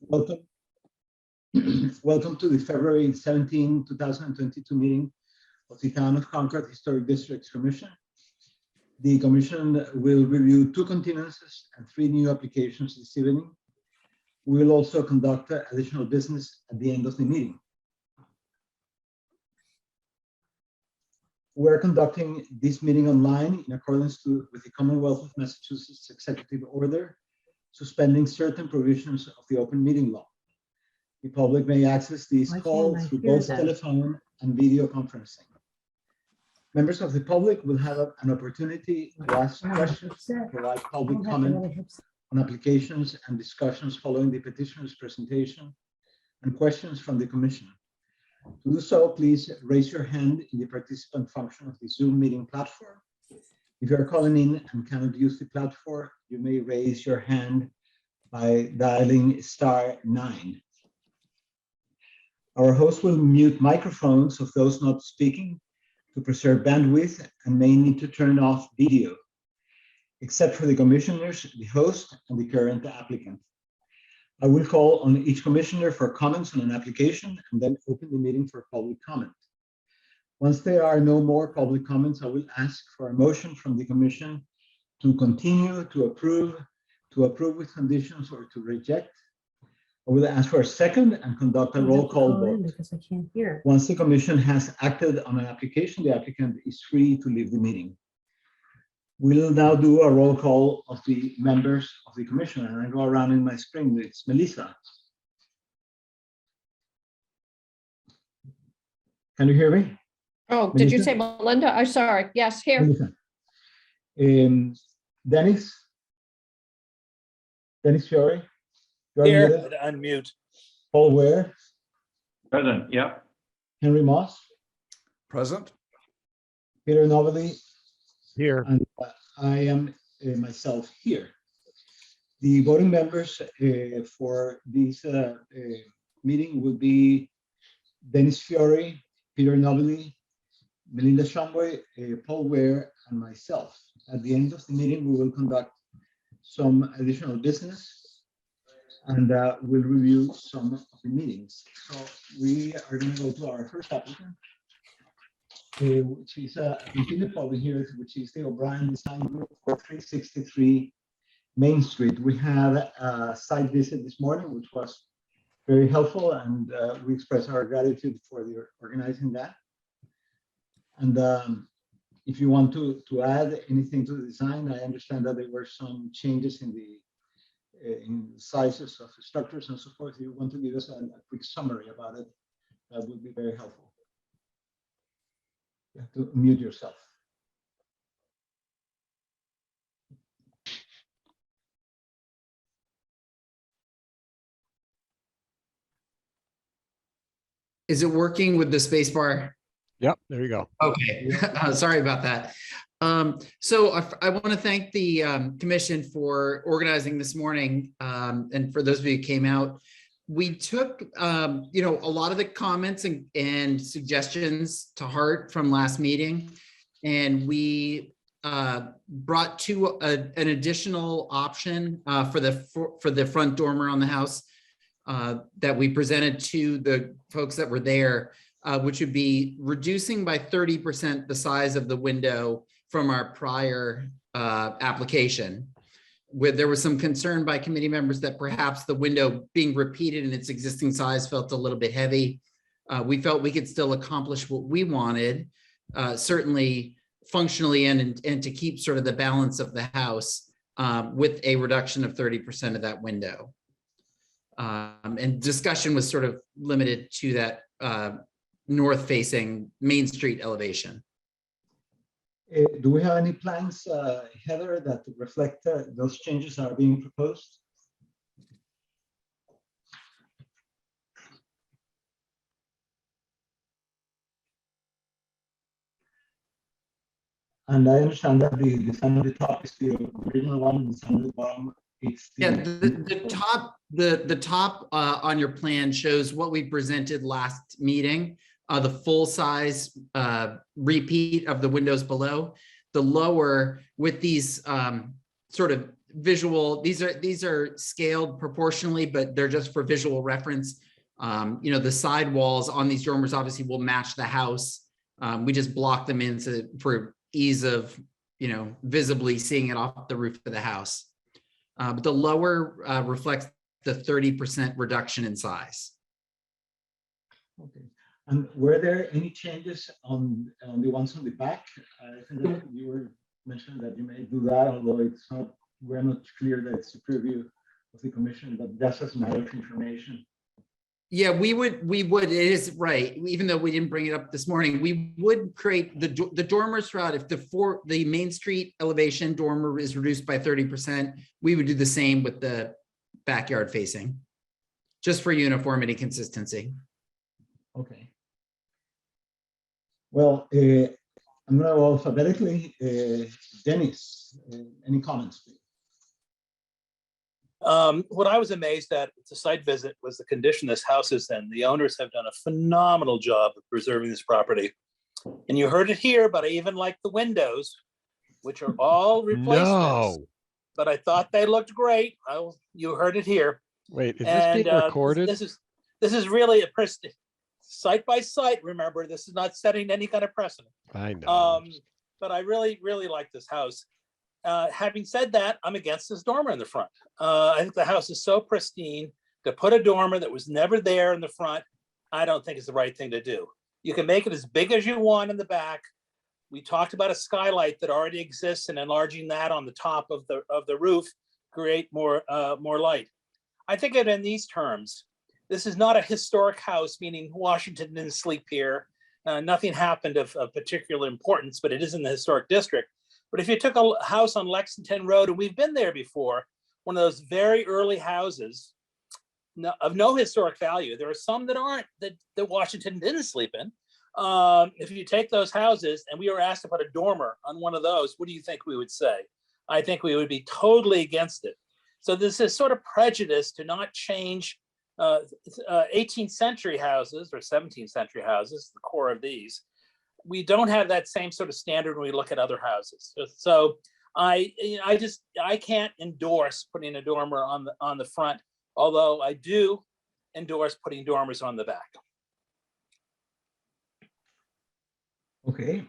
Welcome. Welcome to the February 17, 2022 meeting of the Town of Concord Historic Districts Commission. The Commission will review 2 continuances and 3 new applications this evening. We will also conduct additional business at the end of the meeting. We're conducting this meeting online in accordance with the Commonwealth of Massachusetts Executive Order, suspending certain provisions of the open meeting law. The public may access these calls through both telephone and video conferencing. Members of the public will have an opportunity to ask questions, provide public comment on applications and discussions following the petitioner's presentation, and questions from the Commission. To do so, please raise your hand in the participant function of the Zoom meeting platform. If you are calling in and cannot use the platform, you may raise your hand by dialing *9. Our host will mute microphones of those not speaking to preserve bandwidth and may need to turn off video, except for the commissioners, the host, and the current applicant. I will call on each commissioner for comments on an application and then open the meeting for public comment. Once there are no more public comments, I will ask for a motion from the Commission to continue, to approve with conditions, or to reject. I will ask for a second and conduct a roll call vote. Because I can't hear. Once the Commission has acted on an application, the applicant is free to leave the meeting. We'll now do a roll call of the members of the Commission, and I go around in my screen. It's Melissa. Can you hear me? Oh, Melissa? did you say Melinda? I'm sorry. Yes, here. Melissa. Dennis Fiore. Here, unmute. Paul Ware. Present, yeah. Henry Moss. Present. Peter Novelli. Here. And I am myself here. The voting members for this meeting will be Dennis Fiore, Peter Novelli, Melinda Shumway, Paul Ware, and myself. At the end of the meeting, we will conduct some additional business and we'll review some of the meetings. So we are going to go to our first applicant, which is a continued public hearing, which is the O'Brien Design Group for 363 Main Street. We had a site visit this morning, which was very helpful, and we express our gratitude for the organizing that. And if you want to add anything to the design, I understand that there were some changes in the sizes of the structures and so forth. If you want to give us a quick summary about it, that would be very helpful. You have to mute yourself. Is it working with the space bar? Yep, there you go. Okay, sorry about that. So I want to thank the commission for organizing this morning. And for those of you who came out, we took a lot of the comments and suggestions to heart from last meeting, and we brought an additional option for the front dormer on the house that we presented to the folks that were there, which would be reducing by 30% the size of the window from our prior application. Where there was some concern by committee members that perhaps the window being repeated in its existing size felt a little bit heavy. We felt we could still accomplish what we wanted, certainly functionally and to keep sort of the balance of the house with a reduction of 30% of that window. And discussion was sort of limited to that north-facing Main Street elevation. Do we have any plans, Heather, that reflect those changes that are being proposed? And I understand that the design of the top is the original one, the design of the bottom. The top on your plan shows what we presented last meeting. The full size repeat of the windows below. The lower with these sort of visual, these are scaled proportionally, but they're just for visual reference. The side walls on these dormers obviously will match the house. We just block them in for ease of, visibly seeing it off the roof of the house. But the lower reflects the 30% reduction in size. Okay. And were there any changes on the ones on the back? I think that you were mentioning that you may do that, although we're not clear that it's a preview of the commission, but just as a matter of information. Yeah, we would, it is right. Even though we didn't bring it up this morning, we would create the dormers throughout. If the Main Street elevation dormer is reduced by 30%, we would do the same with the backyard facing, just for uniformity, consistency. Okay. Well, I'm going to go alphabetically. Dennis, any comments, please? What I was amazed at the site visit was the condition this house is in. The owners have done a phenomenal job of preserving this property. And you heard it here, but I even like the windows, which are all replacements. No. But I thought they looked great. You heard it here. Wait, is this being recorded? This is really a pristine site by site. Remember, this is not setting any kind of precedent. I know. But I really, really like this house. Having said that, I'm against this dormer in the front. I think the house is so pristine. To put a dormer that was never there in the front, I don't think it's the right thing to do. You can make it as big as you want in the back. We talked about a skylight that already exists and enlarging that on the top of the roof, create more light. I think of it in these terms. This is not a historic house, meaning Washington didn't sleep here. Nothing happened of particular importance, but it is in the historic district. But if you took a house on Lexington Road, and we've been there before, one of those very early houses of no historic value. There are some that aren't, that Washington didn't sleep in. If you take those houses and we were asked to put a dormer on one of those, what do you think we would say? I think we would be totally against it. So this is sort of prejudice to not change 18th century houses or 17th century houses, the core of these. We don't have that same sort of standard when we look at other houses. So I can't endorse putting a dormer on the front, although I do endorse putting dormers on the back. Okay,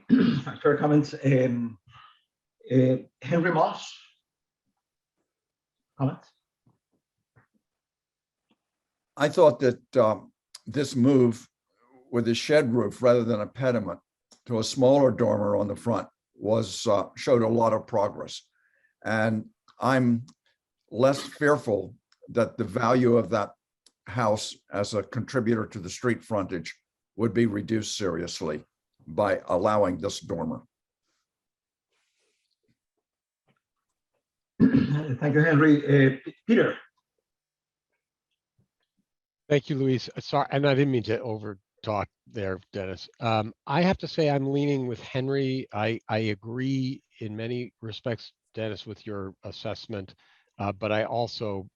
fair comments. Henry Moss, comments? I thought that this move with a shed roof rather than a pediment to a smaller dormer on the front was showed a lot of progress. And I'm less fearful that the value of that house as a contributor to the street frontage would be reduced seriously by allowing this dormer. Thank you, Henry. Peter. Thank you, Luis. Sorry, and I didn't mean to over talk there, Dennis. I have to say I'm leaning with Henry. I agree in many respects, Dennis, with your assessment, but I also,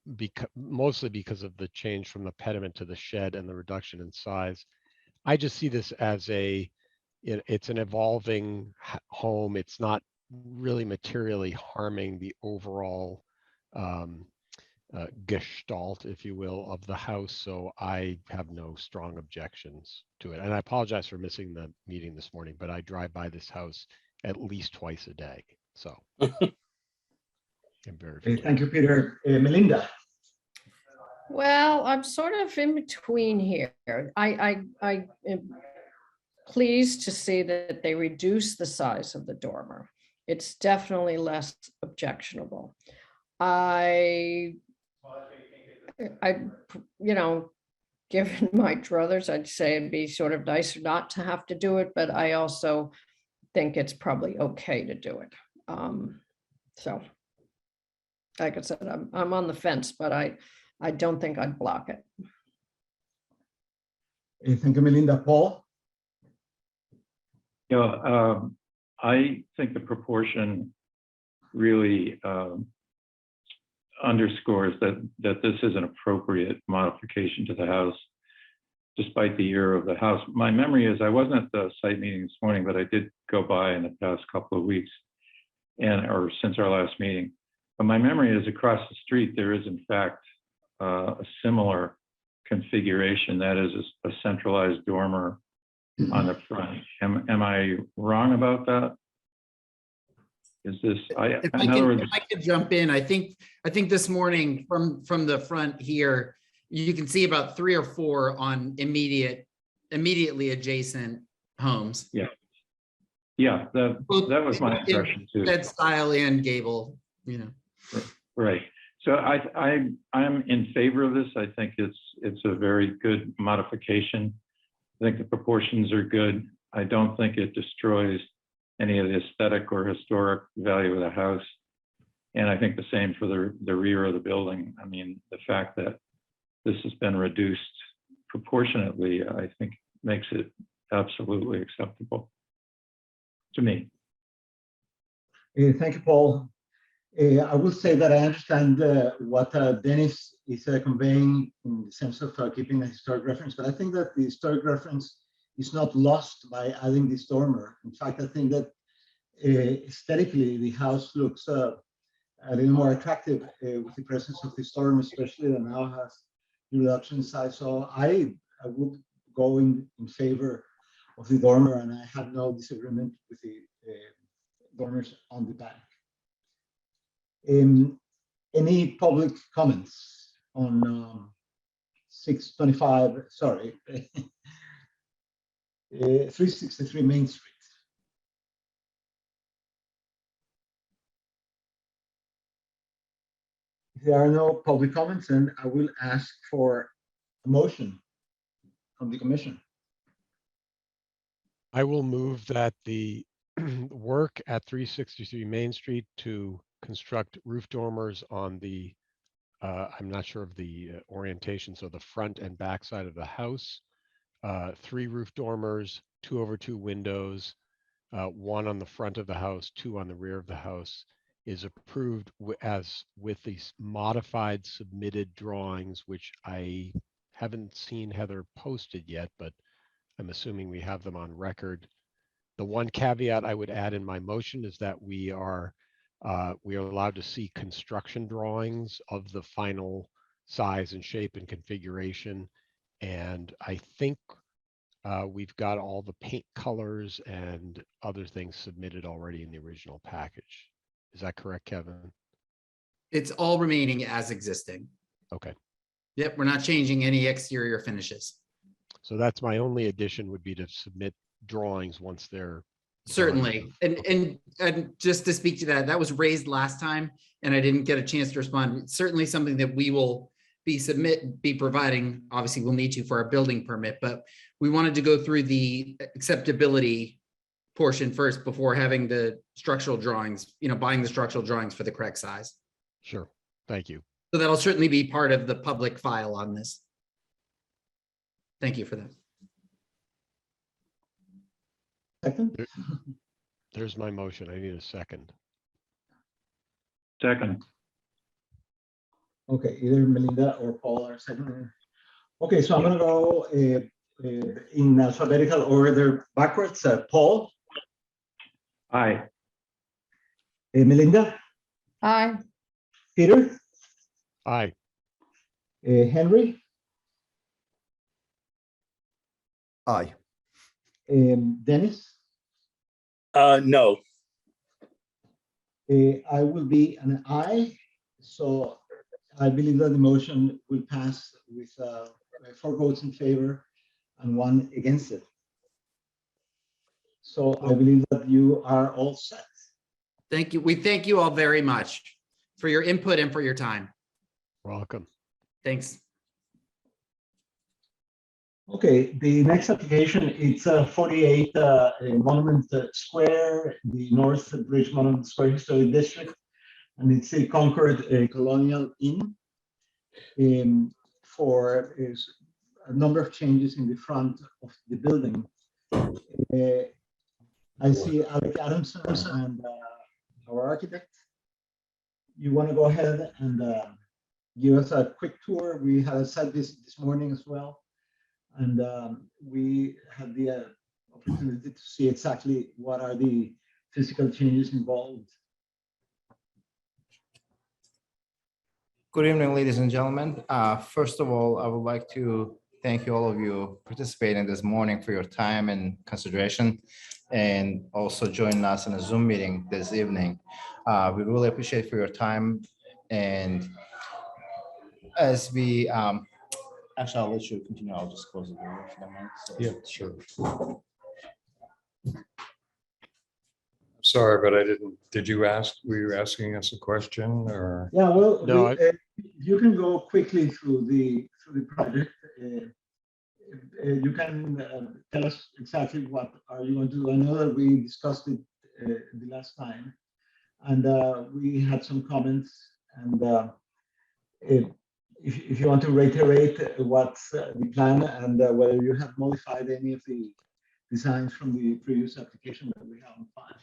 mostly because of the change from the pediment to the shed and the reduction in size, I just see this as it's an evolving home. It's not really materially harming the overall gestalt, if you will, of the house. So I have no strong objections to it. And I apologize for missing the meeting this morning, but I drive by this house at least twice a day. So I'm very familiar. Thank you, Peter. Melinda. Well, I'm sort of in between here. I am pleased to see that they reduce the size of the dormer. It's definitely less objectionable. Given my druthers, I'd say it'd be sort of nicer not to have to do it, but I also think it's probably okay to do it. So, like I said, I'm on the fence, but I don't think I'd block it. Thank you, Melinda. Paul? I think the proportion really underscores that this is an appropriate modification to the house, despite the year of the house. My memory is I wasn't at the site meeting this morning, but I did go by in the past couple of weeks, or since our last meeting. But my memory is across the street, there is in fact a similar configuration. That is a centralized dormer on the front. Am I wrong about that? Is this, in other words, If I could jump in, I think this morning from the front here, you can see about 3 or 4 on immediately adjacent homes. yeah, that was my impression too. Bed style and gable, you know. Right. So I'm in favor of this. I think it's a very good modification. I think the proportions are good. I don't think it destroys any of the aesthetic or historic value of the house. And I think the same for the rear of the building. I mean, the fact that this has been reduced proportionately, I think makes it absolutely acceptable to me. Thank you, Paul. I will say that I understand what Dennis is conveying in the sense of keeping a historic reference, but I think that the historic reference is not lost by adding this dormer. In fact, I think that aesthetically the house looks a little more attractive with the presence of this dormer, especially that now has the reduction size. So I would go in favor of the dormer, and I have no disagreement with the dormers on the back. Any public comments on 625, sorry, 363 Main Street? If there are no public comments, then I will ask for a motion from the commission. I will move that the work at 363 Main Street to construct roof dormers on the, I'm not sure of the orientation, so the front and back side of the house, 3 roof dormers, 2/2 windows, 1 on the front of the house, 2 on the rear of the house, is approved as with these modified submitted drawings, which I haven't seen Heather posted yet, but I'm assuming we have them on record. The one caveat I would add in my motion is that we are allowed to see construction drawings of the final size and shape and configuration. And I think we've got all the paint colors and other things submitted already in the original package. Is that correct, Kevin? It's all remaining as existing. Okay. Yep, we're not changing any exterior finishes. So that's my only addition, would be to submit drawings once they're Certainly. And just to speak to that, that was raised last time and I didn't get a chance to respond. It's certainly something that we will be providing. Obviously we'll need to for our building permit, but we wanted to go through the acceptability portion first before having the structural drawings, buying the structural drawings for the correct size. Sure. Thank you. So that'll certainly be part of the public file on this. Thank you for that. Second? There's my motion. I need a second. Second. Okay, either Melinda or Paul are second. Okay, so I'm going to go in alphabetical order backwards. Paul? Aye. Melinda? Aye. Peter? Aye. Henry? Aye. Dennis? No. I will be an aye, so I believe that the motion will pass with 4 votes in favor and 1 against it. So I believe that you are all set. Thank you. We thank you all very much for your input and for your time. Welcome. Thanks. Okay, the next application, it's 48 Monument Square, the North Bridge Monument Square Historic District, and it's a Concord Colonial Inn for a number of changes in the front of the building. I see Alec Adamson and our architect. You want to go ahead and give us a quick tour? We had a site visit this morning as well. And we had the opportunity to see exactly what are the physical changes involved. Good evening, ladies and gentlemen. First of all, I would like to thank you, all of you participating this morning for your time and consideration, and also joining us in a Zoom meeting this evening. We really appreciate for your time. And as we, actually, I'll let you continue. I'll just close the door if you don't mind. So- Yeah, sure. Sorry, but I didn't, did you ask, were you asking us a question or? Yeah, well, No, you can go quickly through the project. You can tell us exactly what are you going to do. I know that we discussed it the last time, and we had some comments. And if you want to reiterate what's the plan and whether you have modified any of the designs from the previous application that we have on file.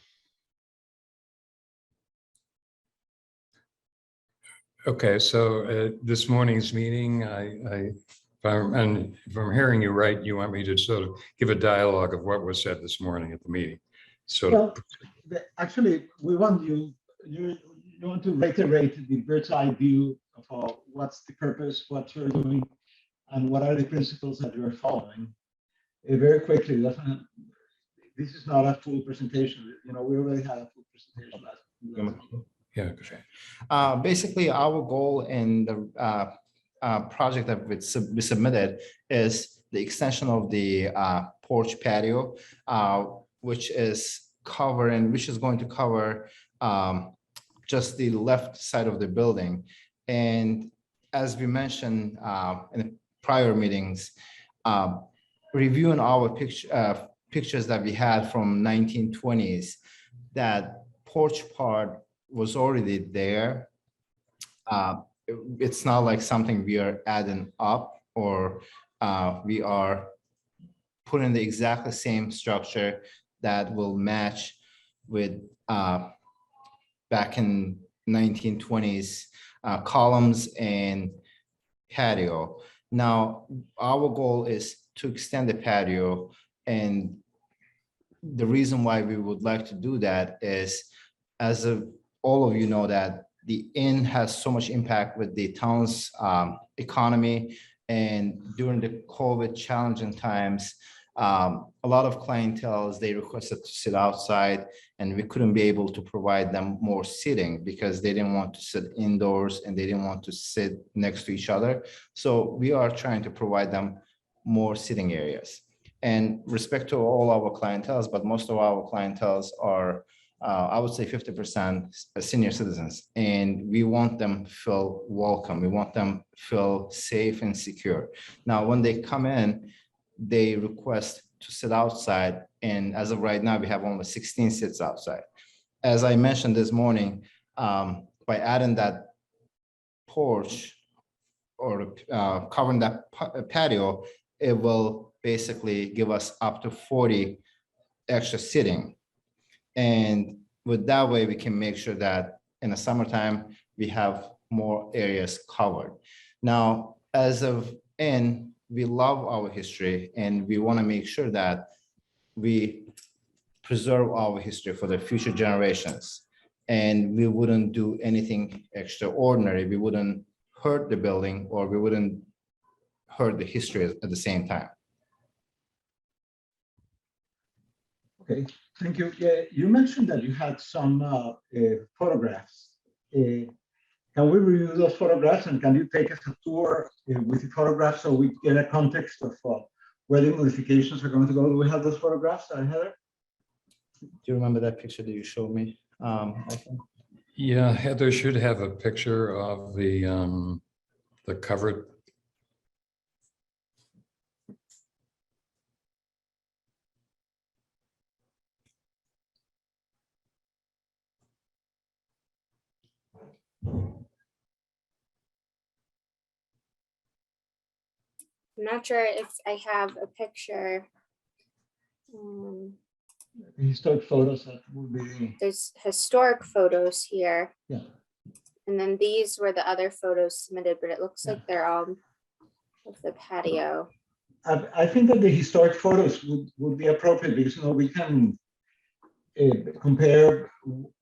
Okay, so this morning's meeting, if I'm hearing you right, you want me to sort of give a dialogue of what was said this morning at the meeting. So Well, actually, we want you want to reiterate the bird's eye view of what's the purpose, what you're doing, and what are the principles that you're following. Very quickly, this is not a full presentation. You know, we already had a full presentation last. yeah, Basically, our goal in the project that we submitted is the extension of the porch patio, which is going to cover just the left side of the building. And as we mentioned in the prior meetings, reviewing our pictures that we had from 1920s, that porch part was already there. It's not like something we are adding up, or we are putting the exactly same structure that will match with back in 1920s columns and patio. Now, our goal is to extend the patio, and the reason why we would like to do that is, as all of you know, that the inn has so much impact with the town's economy, and during the COVID challenging times, a lot of clientele, they requested to sit outside, and we couldn't be able to provide them more seating because they didn't want to sit indoors and they didn't want to sit next to each other. So we are trying to provide them more sitting areas. And respect to all our clientele, but most of our clientele are, I would say 50% senior citizens, and we want them to feel welcome. We want them to feel safe and secure. Now, when they come in, they request to sit outside, and as of right now, we have only 16 seats outside. As I mentioned this morning, by adding that porch or covering that patio, it will basically give us up to 40 extra sitting. And with that way, we can make sure that in the summertime, we have more areas covered. Now, as of in, we love our history, and we want to make sure that we preserve our history for the future generations. And we wouldn't do anything extraordinary. We wouldn't hurt the building, or we wouldn't hurt the history at the same time. Okay, thank you. Yeah, you mentioned that you had some photographs. Can we review those photographs, and can you take us a tour with the photographs so we get a context of where the modifications are going to go? Do we have those photographs, Heather? Do you remember that picture that you showed me? yeah, Heather should have a picture of the covered. I'm not sure if I have a picture. Historic photos, that would be. There's historic photos here. Yeah. And then these were the other photos submitted, but it looks like they're all of the patio. I think that the historic photos would be appropriate, because we can compare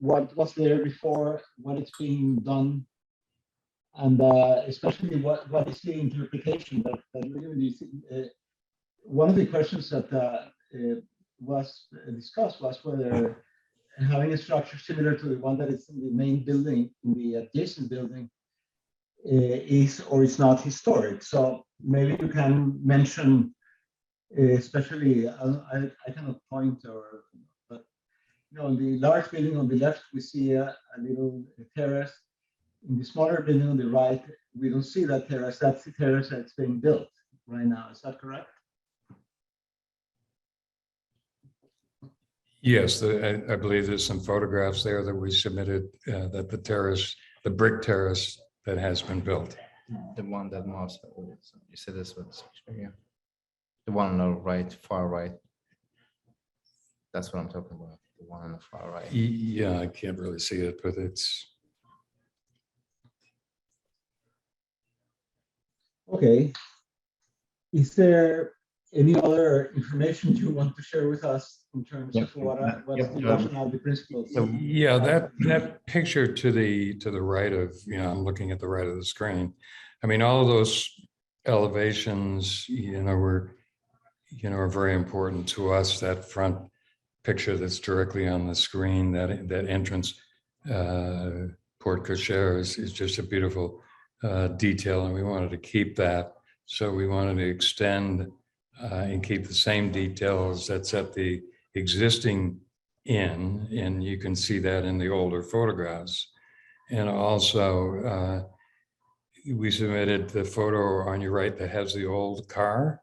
what was there before, what it's being done, And especially what is the interpretation that you think, one of the questions that was discussed was whether having a structure similar to the one that is in the main building, in the adjacent building, is or is not historic. So maybe you can mention, especially, I cannot point but in the large building on the left, we see a little terrace. In the smaller building on the right, we don't see that terrace. That's the terrace that's being built right now. Is that correct? Yes, I believe there's some photographs there that we submitted, that the terrace, the brick terrace that has been built. The one that most, you said this was, yeah. The one on the right, far right. That's what I'm talking about. The one on the far right. Yeah, I can't really see it, but it's. Okay. Is there any other information you want to share with us in terms of what's the rationale, the principles? Yeah, that picture to the right of, I'm looking at the right of the screen. I mean, all of those elevations, are very important to us. That front picture that's directly on the screen, that entrance porte cochere is just a beautiful detail, and we wanted to keep that. So we wanted to extend and keep the same details that's at the existing inn, and you can see that in the older photographs. And also, we submitted the photo on your right that has the old car,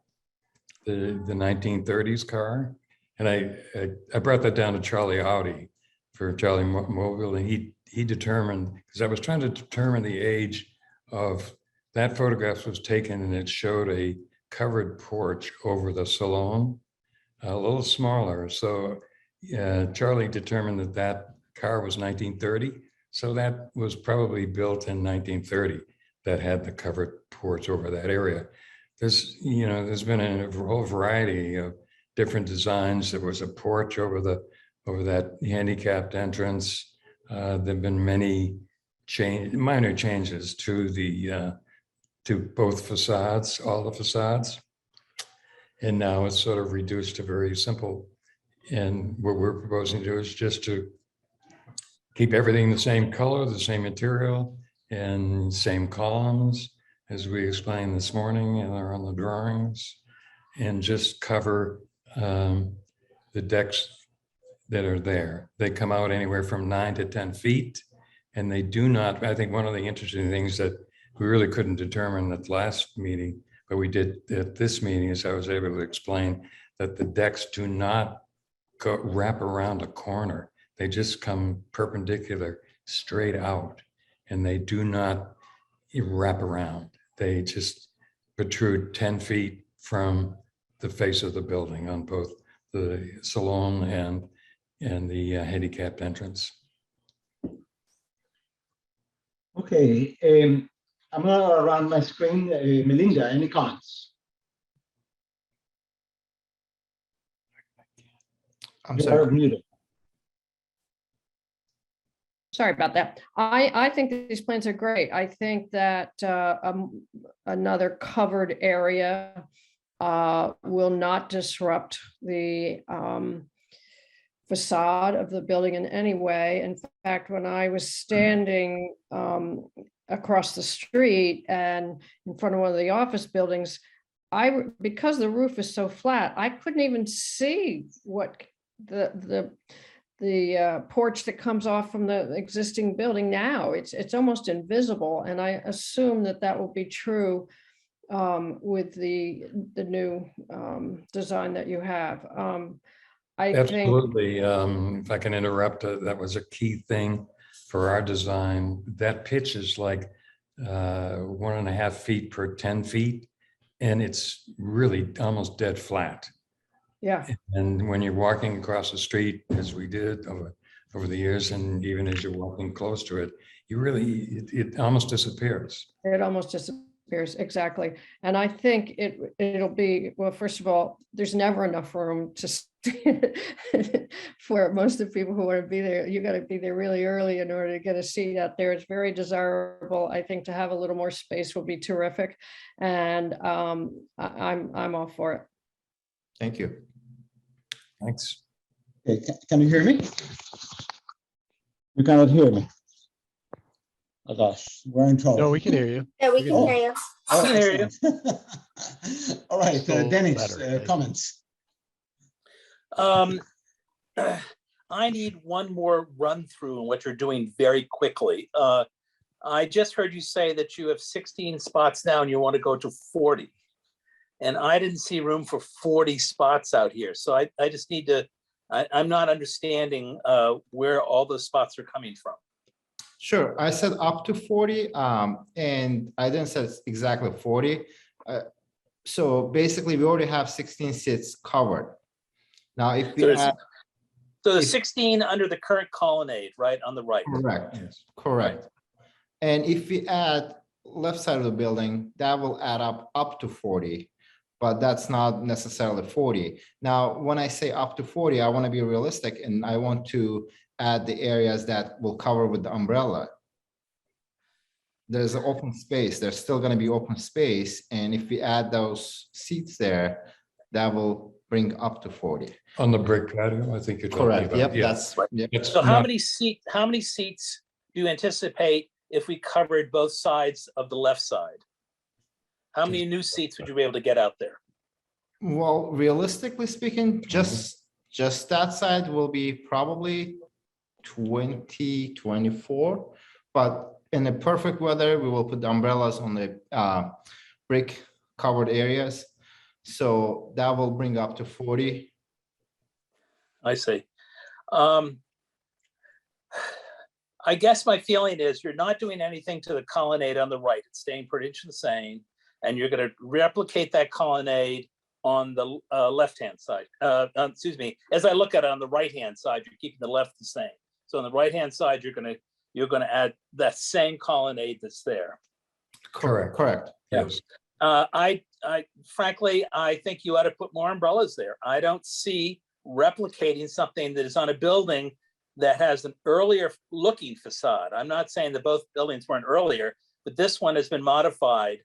the 1930s car. And I brought that down to Charlie Audi for Charlie Mobile, and he determined, because I was trying to determine the age of that photograph was taken, and it showed a covered porch over the salon, a little smaller. So Charlie determined that car was 1930. So that was probably built in 1930, that had the covered porch over that area. There's been a whole variety of different designs. There was a porch over that handicapped entrance. There've been many minor changes to both facades, all the facades. And now it's sort of reduced to very simple. And what we're proposing to do is just to keep everything the same color, the same material, and same columns, as we explained this morning and are on the drawings, and just cover the decks that are there. They come out anywhere from 9 to 10 feet, and they do not, I think one of the interesting things that we really couldn't determine at the last meeting, but we did at this meeting, is I was able to explain that the decks do not wrap around a corner. They just come perpendicular straight out, and they do not wrap around. They just protrude 10 feet from the face of the building on both the salon and the handicapped entrance. Okay, I'm gonna run my screen. Melinda, any comments? I'm You sorry. are muted. Sorry about that. I think that these plans are great. I think that another covered area will not disrupt the facade of the building in any way. In fact, when I was standing across the street and in front of one of the office buildings, because the roof is so flat, I couldn't even see what the porch that comes off from the existing building now. It's almost invisible, and I assume that will be true with the new design that you have. I think, Absolutely. If I can interrupt, that was a key thing for our design. That pitch is like 1.5 feet per 10 feet, and it's really almost dead flat. yeah, And when you're walking across the street, as we did over the years, and even as you're walking close to it, it almost disappears. it almost disappears, exactly. And I think it'll be, well, first of all, there's never enough room to for most of the people who want to be there, you got to be there really early in order to get a seat out there. It's very desirable. I think to have a little more space will be terrific. And I'm all for it. Thank you. Thanks. Okay, can you hear me? You cannot hear me. Oh gosh, we're in trouble. No, we can hear you. Yeah, we We can can hear you. Oh, can hear you. excellent. All right, So Dennis, better, thank you. comments. I need one more run through on what you're doing very quickly. I just heard you say that you have 16 spots now and you want to go to 40. And I didn't see room for 40 spots out here. So I just need to, I'm not understanding where all those spots are coming from. Sure, I said up to 40, and I didn't say exactly 40. So basically, we already have 16 seats covered. Now, if we add, So the if- 16 under the current colonnade, right, on the right. correct, Yes. correct. And if we add left side of the building, that will add up to 40, but that's not necessarily 40. Now, when I say up to 40, I want to be realistic, and I want to add the areas that will cover with the umbrella. There's an open space. There's still going to be open space, and if we add those seats there, that will bring up to 40. On the brick patio, I think you're talking Correct. about. Yep, yeah. that's, yep. It's So how not- many seats do you anticipate if we covered both sides of the left side? How many new seats would you be able to get out there? Well, realistically speaking, just that side will be probably 20, 24. But in the perfect weather, we will put the umbrellas on the brick covered areas. So that will bring up to 40. I see. I guess my feeling is you're not doing anything to the colonnade on the right. It's staying pretty much the same. And you're going to replicate that colonnade on the left-hand side. Excuse me, as I look at it on the right-hand side, you're keeping the left the same. So on the right-hand side, you're going to add that same colonnade that's there. Correct. Correct. Yes. I frankly, I think you ought to put more umbrellas there. I don't see replicating something that is on a building that has an earlier looking facade. I'm not saying that both buildings weren't earlier, but this one has been modified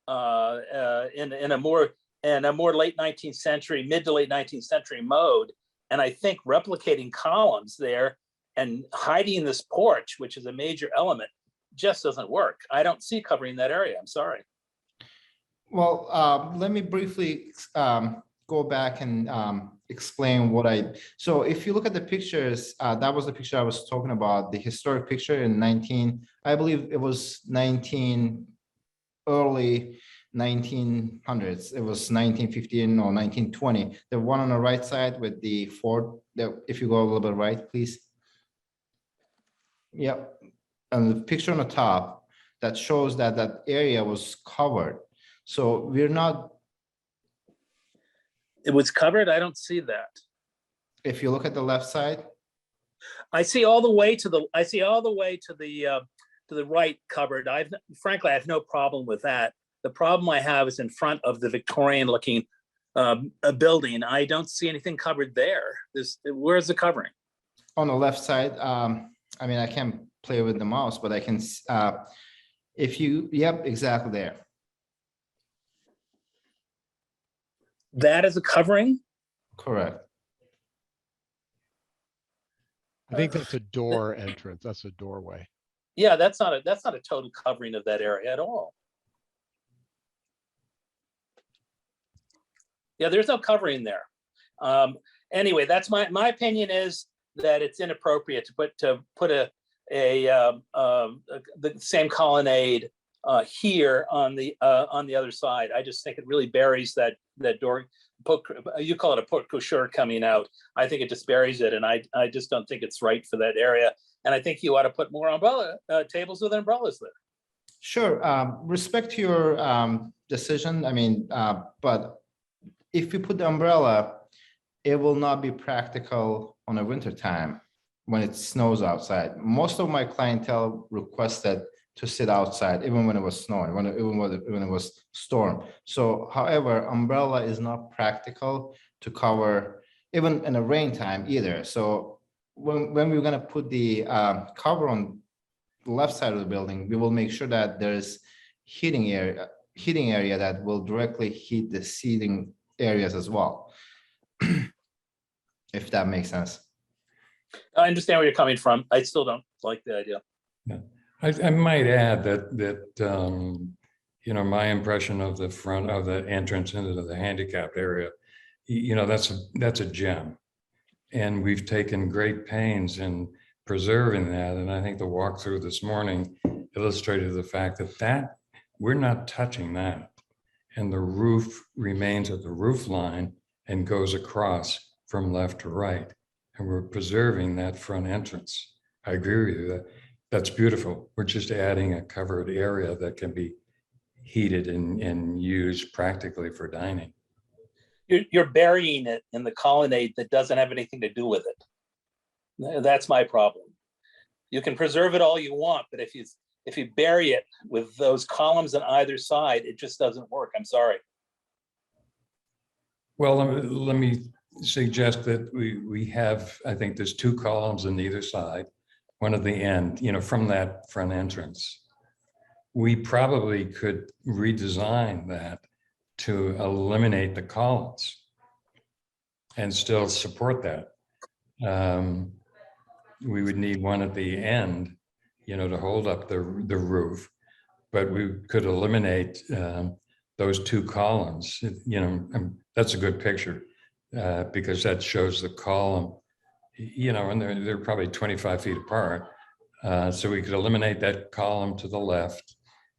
in a more late 19th century, mid to late 19th century mode. And I think replicating columns there and hiding this porch, which is a major element, just doesn't work. I don't see covering that area. I'm sorry. Well, let me briefly go back and explain what so if you look at the pictures, that was the picture I was talking about, the historic picture in I believe it was early 1900s. It was 1915 or 1920. The one on the right side with the fort, if you go a little bit right, please. Yep. And the picture on the top that shows that that area was covered. So we're not. It was covered. I don't see that. If you look at the left side. I see all the way to the right covered. Frankly, I have no problem with that. The problem I have is in front of the Victorian looking building. I don't see anything covered there. Where's the covering? On the left side, I mean, I can't play with the mouse, but I can, yep, exactly there. That is a covering? Correct. I think that's a door entrance. That's a doorway. Yeah, that's not a total covering of that area at all. Yeah, there's no covering there. Anyway, that's my opinion is that it's inappropriate to put the same colonnade here on the other side. I just think it really buries that door. You call it a porte cochere coming out. I think it just buries it, and I just don't think it's right for that area. And I think you ought to put more umbrella tables with umbrellas there. Sure. Respect to your decision. I mean, but if you put the umbrella, it will not be practical on a winter time when it snows outside. Most of my clientele requested to sit outside, even when it was snowing, when it was storm. So, however, umbrella is not practical to cover even in the rain time either. So when we're gonna put the cover on the left side of the building, we will make sure that there's heating area that will directly heat the seating areas as well. If that makes sense. I understand where you're coming from. I still don't like the idea. I might add that you know, my impression of the front of the entrance into the handicapped area, you know, that's a gem. And we've taken great pains in preserving that. And I think the walkthrough this morning illustrated the fact that we're not touching that. And the roof remains at the roof line and goes across from left to right. And we're preserving that front entrance. I agree with you. That's beautiful. We're just adding a covered area that can be heated and used practically for dining. You're burying it in the colonnade that doesn't have anything to do with it. That's my problem. You can preserve it all you want, but if you bury it with those columns on either side, it just doesn't work. I'm sorry. Well, let me suggest that we have, I think there's 2 columns on either side, one at the end, you know, from that front entrance. We probably could redesign that to eliminate the columns and still support that. We would need one at the end, you know, to hold up the roof, but we could eliminate those 2 columns, you know. That's a good picture because that shows the column, you know, and they're probably 25 feet apart. So we could eliminate that column to the left.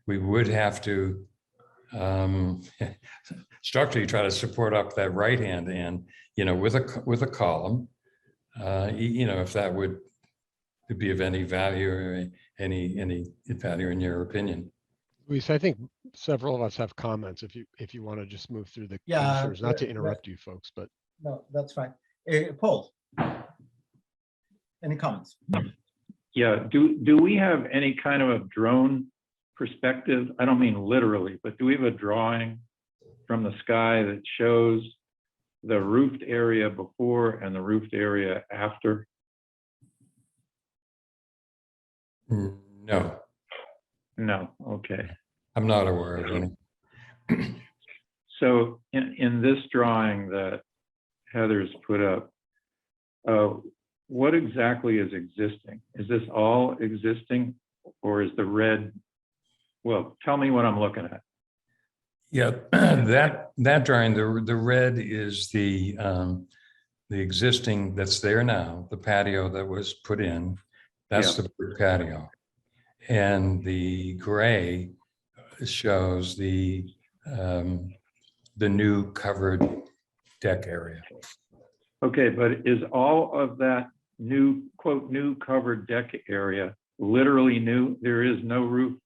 We would have to structurally try to support up that right-hand end, you know, with a column, you know, if that would be of any value or any value in your opinion. Luis, I think several of us have comments if you want to just move through the commissioners, not to interrupt you folks, but. No, that's fine. Paul, any comments? Yeah, do we have any kind of a drone perspective? I don't mean literally, but do we have a drawing from the sky that shows the roofed area before and the roofed area after? No. No, okay. I'm not aware of any. So in this drawing that Heather's put up, what exactly is existing? Is this all existing, or is the red? Well, tell me what I'm looking at. Yeah, that drawing, the red is the existing that's there now, the patio that was put in. That's the brick patio. And the gray shows the new covered deck area. Okay, but is all of that new, quote, new covered deck area literally new? There is no roof,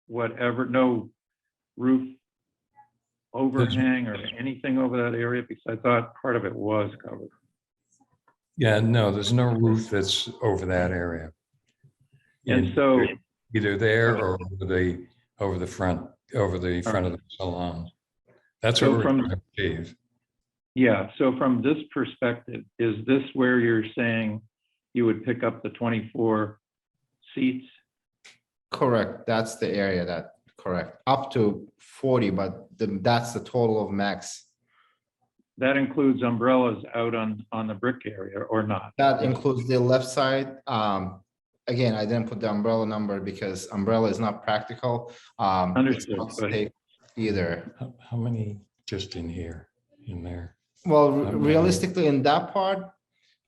whatever, no roof overhang or anything over that area? Because I thought part of it was covered. Yeah, no, there's no roof that's over that area. And so either there or over the front of the salon. That's what we're trying to achieve. Yeah, so from this perspective, is this where you're saying you would pick up the 24 seats? Correct. That's the area that, correct. Up to 40, but that's the total of max. That includes umbrellas out on the brick area or not? That includes the left side. Again, I didn't put the umbrella number because umbrella is not practical. Understood. It's not safe either. How many just in here, in there? Well, realistically, in that part,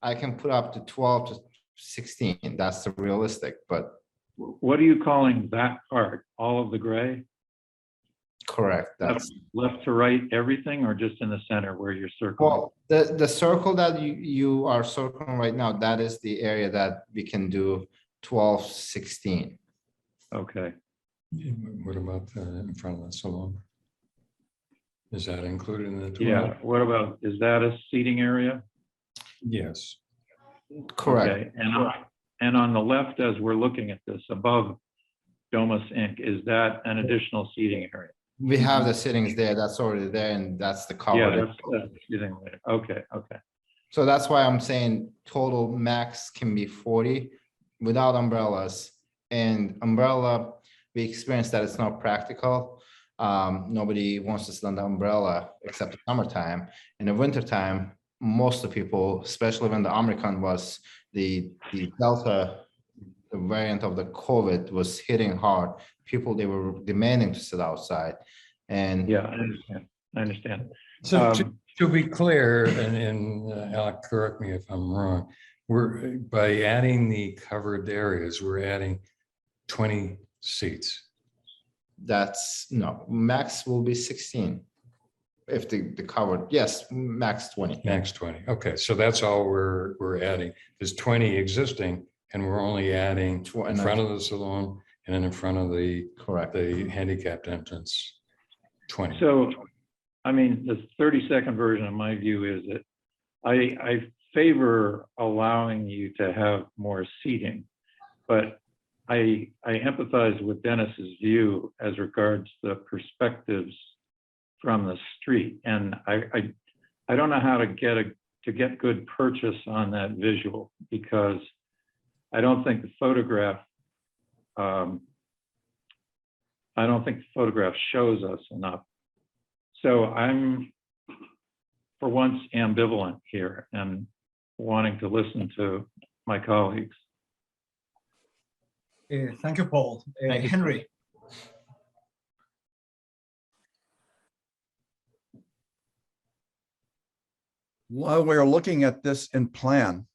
I can put up to 12 to 16. That's the realistic, but. What are you calling that part? All of the gray? Correct. That's left to right, everything, or just in the center where you're circling? well, the circle that you are circling right now, that is the area that we can do 12, 16. Okay. What about in front of the salon? Is that included in the 12? Yeah, what about, is that a seating area? Yes. Correct. Okay. And on the left, as we're looking at this above Domus Inc., is that an additional seating area? We have the sittings there, that's already there, and that's the cover. Yeah, that's using it. Okay, okay. So that's why I'm saying total max can be 40 without umbrellas. And umbrella, we experienced that it's not practical. Nobody wants to sit on the umbrella except the summertime. In the wintertime, most of the people, especially when the Omicron was the Delta, the variant of the COVID was hitting hard. People, they were demanding to sit outside. And Yeah, I understand. I understand. So to, Um, to be clear, and Alec, correct me if I'm wrong, we're, by adding the covered areas, we're adding 20 seats. that's, no, max will be 16. If the covered, yes, max 20. Max 20. Okay, so that's all we're adding. There's 20 existing, and we're only adding in front of the saloon and then in front of the Correct. the handicapped entrance. 20. So, I mean, the 30-second version of my view is that I favor allowing you to have more seating, but I empathize with Dennis's view as regards the perspectives from the street, and I don't know how to get good purchase on that visual, because I don't think the photograph shows us enough. So I'm, for once, ambivalent here and wanting to listen to my colleagues. Thank you, Paul. Thank you. Henry. While we're looking at this in plan,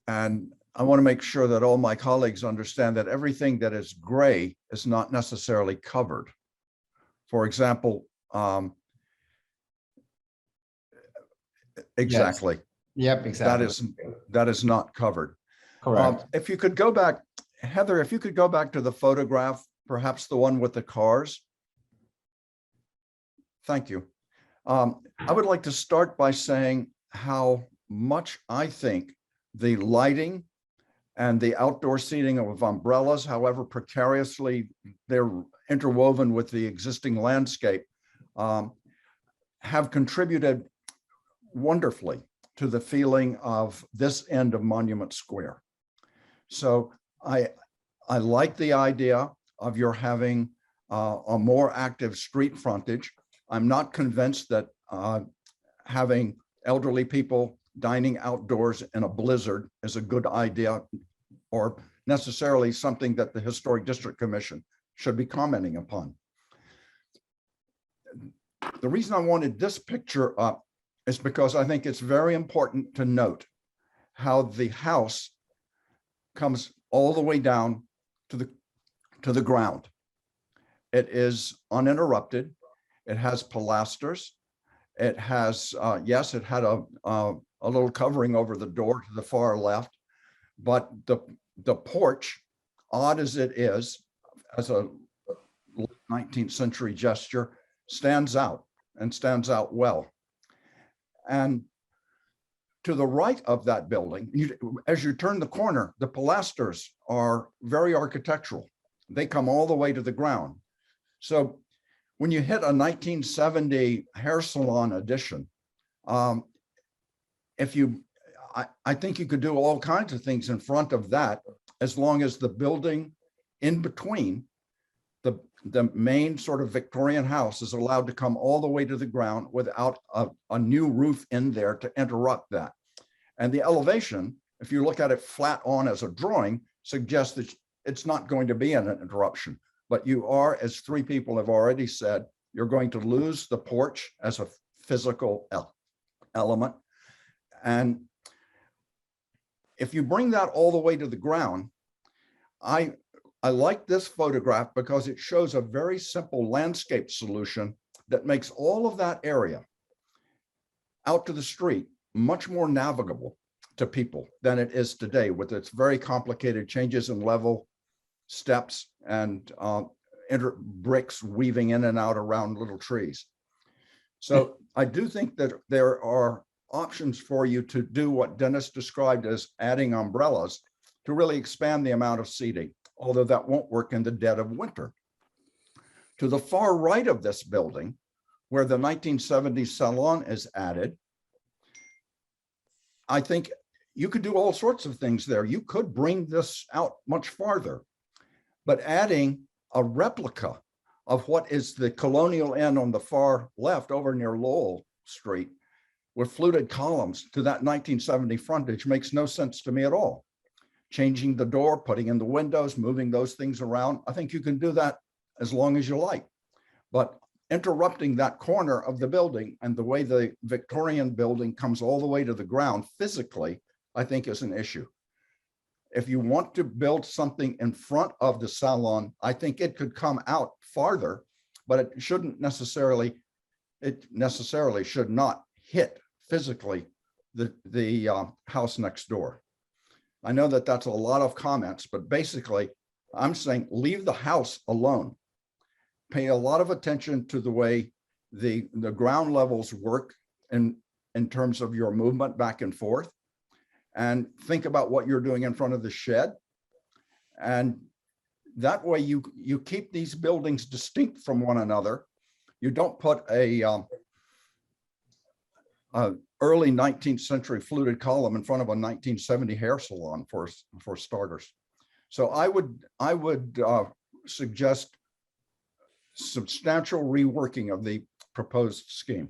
and I want to make sure that all my colleagues understand that everything that is gray is not necessarily covered. For example, exactly. Yep, exactly. That is not covered. Correct. If you could go back, Heather, if you could go back to the photograph, perhaps the one with the cars. Thank you. I would like to start by saying how much I think the lighting and the outdoor seating of umbrellas, however precariously they're interwoven with the existing landscape, have contributed wonderfully to the feeling of this end of Monument Square. So I like the idea of your having a more active street frontage. I'm not convinced that having elderly people dining outdoors in a blizzard is a good idea, or necessarily something that the Historic District Commission should be commenting upon. The reason I wanted this picture up is because I think it's very important to note how the house comes all the way down to the ground. It is uninterrupted. It has pilasters. It has, yes, it had a little covering over the door to the far left, but the porch, odd as it is, as a 19th century gesture, stands out and stands out well. And to the right of that building, as you turn the corner, the pilasters are very architectural. They come all the way to the ground. So when you hit a 1970 hair salon addition, I think you could do all kinds of things in front of that, as long as the building in between the main sort of Victorian house is allowed to come all the way to the ground without a new roof in there to interrupt that. And the elevation, if you look at it flat on as a drawing, suggests that it's not going to be an interruption. But you are, as three people have already said, you're going to lose the porch as a physical element. And if you bring that all the way to the ground, I like this photograph because it shows a very simple landscape solution that makes all of that area out to the street much more navigable to people than it is today, with its very complicated changes in level, steps, and bricks weaving in and out around little trees. So I do think that there are options for you to do what Dennis described as adding umbrellas to really expand the amount of seating, although that won't work in the dead of winter. To the far right of this building, where the 1970s salon is added, I think you could do all sorts of things there. You could bring this out much farther, but adding a replica of what is the colonial inn on the far left over near Lowell Street with fluted columns to that 1970 frontage makes no sense to me at all. Changing the door, putting in the windows, moving those things around, I think you can do that as long as you like. But interrupting that corner of the building and the way the Victorian building comes all the way to the ground physically, I think is an issue. If you want to build something in front of the salon, I think it could come out farther, but it necessarily should not hit physically the house next door. I know that that's a lot of comments, but basically I'm saying leave the house alone. Pay a lot of attention to the way the ground levels work in terms of your movement back and forth, and think about what you're doing in front of the shed. And that way you keep these buildings distinct from one another. You don't put a early 19th century fluted column in front of a 1970 hair salon for starters. So I would suggest substantial reworking of the proposed scheme.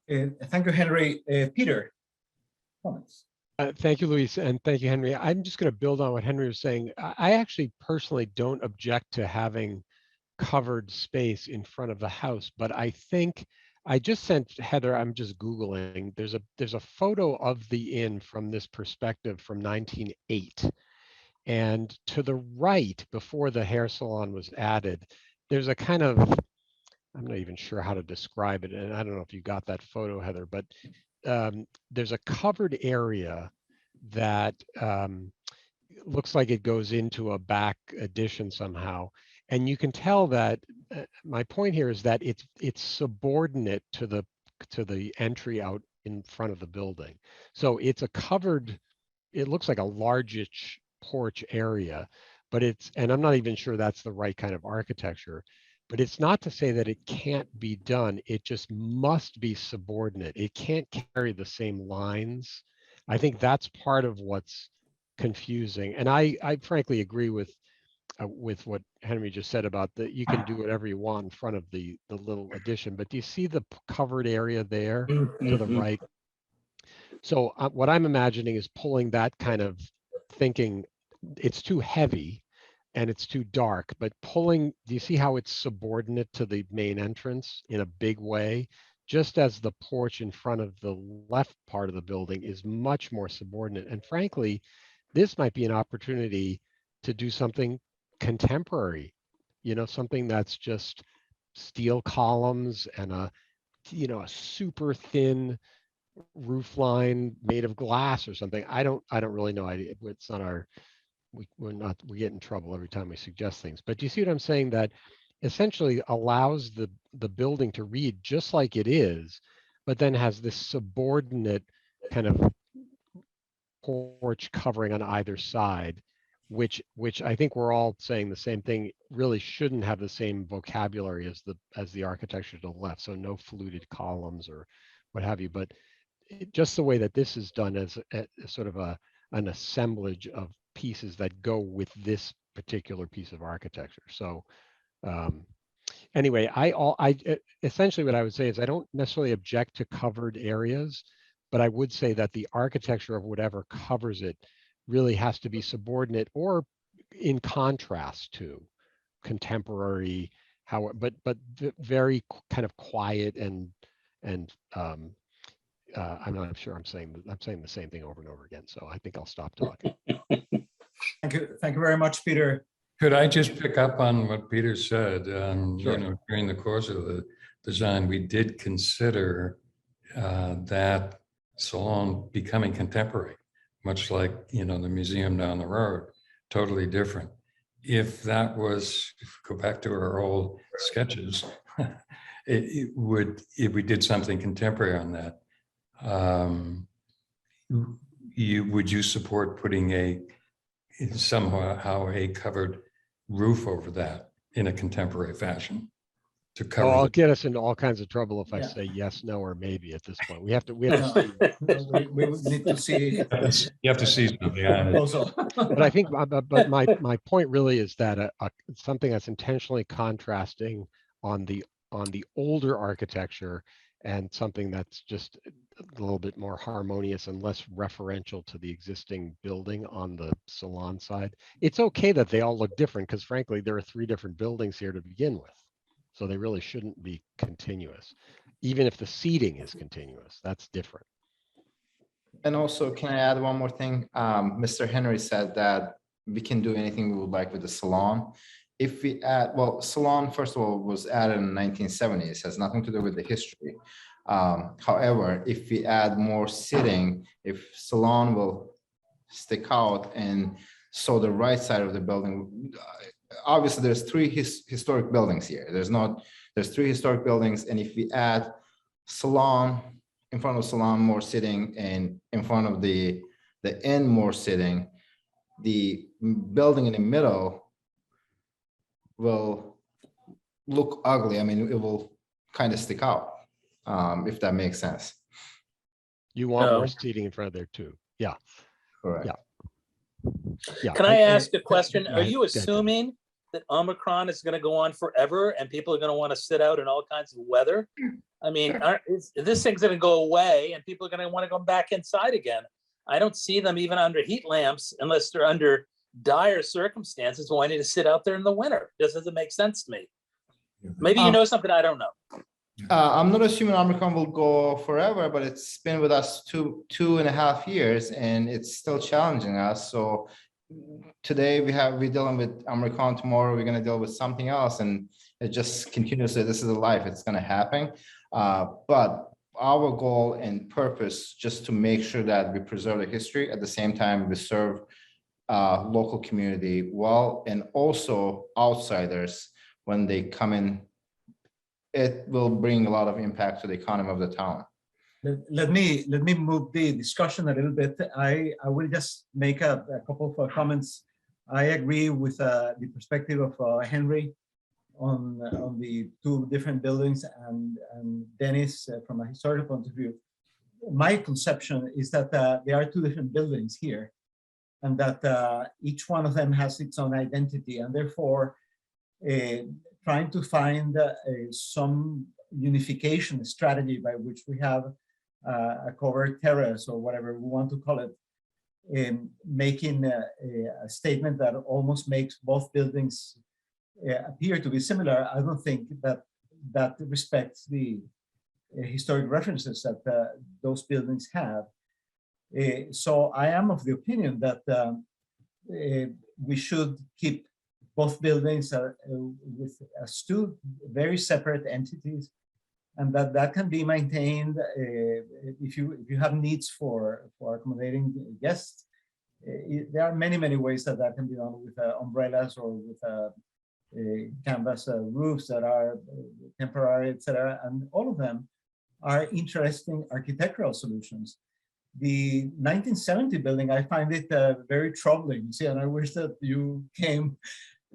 Thank you, Henry. Peter, comments? Thank you, Luis, and thank you, Henry. I'm just going to build on what Henry was saying. I actually personally don't object to having covered space in front of the house, but I think I just sent Heather, I'm just Googling, there's a photo of the inn from this perspective from 1908. And to the right, before the hair salon was added, there's a kind of, I'm not even sure how to describe it, and I don't know if you got that photo, Heather, but there's a covered area that looks like it goes into a back addition somehow. And you can tell that my point here is that it's subordinate to the entry out in front of the building. So it's a covered, it looks like a largish porch area, but and I'm not even sure that's the right kind of architecture, but it's not to say that it can't be done. It just must be subordinate. It can't carry the same lines. I think that's part of what's confusing. And I frankly agree with what Henry just said about that you can do whatever you want in front of the little addition, but do you see the covered area there to the right? So what I'm imagining is pulling that kind of thinking. It's too heavy and it's too dark, but do you see how it's subordinate to the main entrance in a big way? Just as the porch in front of the left part of the building is much more subordinate. And frankly, this might be an opportunity to do something contemporary, something that's just steel columns and a super thin roof line made of glass or something. I don't really know. It's not we get in trouble every time we suggest things, but do you see what I'm saying? That essentially allows the building to read just like it is, but then has this subordinate kind of porch covering on either side, which I think we're all saying the same thing, really shouldn't have the same vocabulary as the architecture to the left. So no fluted columns or what have you, but just the way that this is done as sort of an assemblage of pieces that go with this particular piece of architecture. So anyway, I essentially what I would say is I don't necessarily object to covered areas, but I would say that the architecture of whatever covers it really has to be subordinate or in contrast to contemporary, but very kind of quiet and I'm not sure I'm saying the same thing over and over again. So I think I'll stop talking. Thank you very much, Peter. Could I just pick up on what Peter said? Sure. During the course of the design, we did consider that salon becoming contemporary, much like the museum down the road, totally different. If that was, if we go back to our old sketches, if we did something contemporary on that, would you support putting somehow a covered roof over that in a contemporary fashion to Oh, cover. I'll the- get us into all kinds of trouble if I Yeah. say yes, no, or maybe at this point. We have to No, see. we would need to see. You have to see something on it. Proposal. But I think, but my point really is that something that's intentionally contrasting on the older architecture and something that's just a little bit more harmonious and less referential to the existing building on the salon side. It's okay that they all look different because frankly, there are 3 different buildings here to begin with. So they really shouldn't be continuous. Even if the seating is continuous, that's different. And also, can I add one more thing? Mr. Henry said that we can do anything we would like with the salon. If we add, well, salon, first of all, was added in the 1970s, has nothing to do with the history. However, if we add more seating, if salon will stick out and so the right side of the building, obviously there's 3 historic buildings here. There's 3 historic buildings, and if we add salon, in front of salon more sitting, and in front of the end more sitting, the building in the middle will look ugly. I mean, it will kind of stick out, if that makes sense. You want more No. seating in front of there too. Yeah. Correct. Yeah. Can I ask a question? go Are ahead, you go ahead, Dennis. assuming that Omicron is going to go on forever and people are going to want to sit out in all kinds of weather? I mean, this thing's going to go away and people are going to want to go back inside again. I don't see them even under heat lamps unless they're under dire circumstances wanting to sit out there in the winter. This doesn't make sense to me. Maybe you know something I don't know. I'm not assuming Omicron will go forever, but it's been with us 2.5 years, and it's still challenging us. So today we're dealing with Omicron. Tomorrow we're going to deal with something else, and it just continuously. This is a life; it's going to happen. But our goal and purpose just to make sure that we preserve the history at the same time we serve local community well, and also outsiders when they come in. It will bring a lot of impact to the economy of the town. Let me move the discussion a little bit. I will just make a couple of comments. I agree with the perspective of Henry on the 2 different buildings and Dennis from a historical point of view. My conception is that there are 2 different buildings here, and that each one of them has its own identity, and therefore trying to find some unification strategy by which we have a covered terrace or whatever we want to call it, making a statement that almost makes both buildings appear to be similar. I don't think that respects the historic references that those buildings have. So I am of the opinion that we should keep both buildings with as 2 very separate entities, and that can be maintained if you have needs for accommodating guests. There are many ways that can be done with umbrellas or with canvas roofs that are temporary, etc. And all of them are interesting architectural solutions. The 1970 building, I find it very troubling. See, and I wish that you came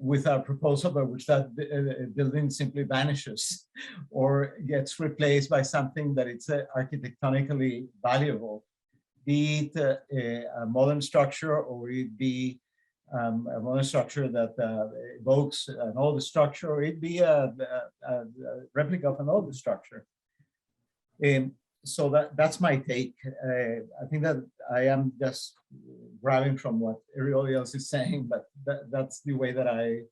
with a proposal by which that building simply vanishes or gets replaced by something that it's architectonically valuable, be it a modern structure or it be a modern structure that evokes an older structure, or it be a replica of an older structure. So that's my take. I think that I am just grabbing from what everybody else is saying, but that's the way that I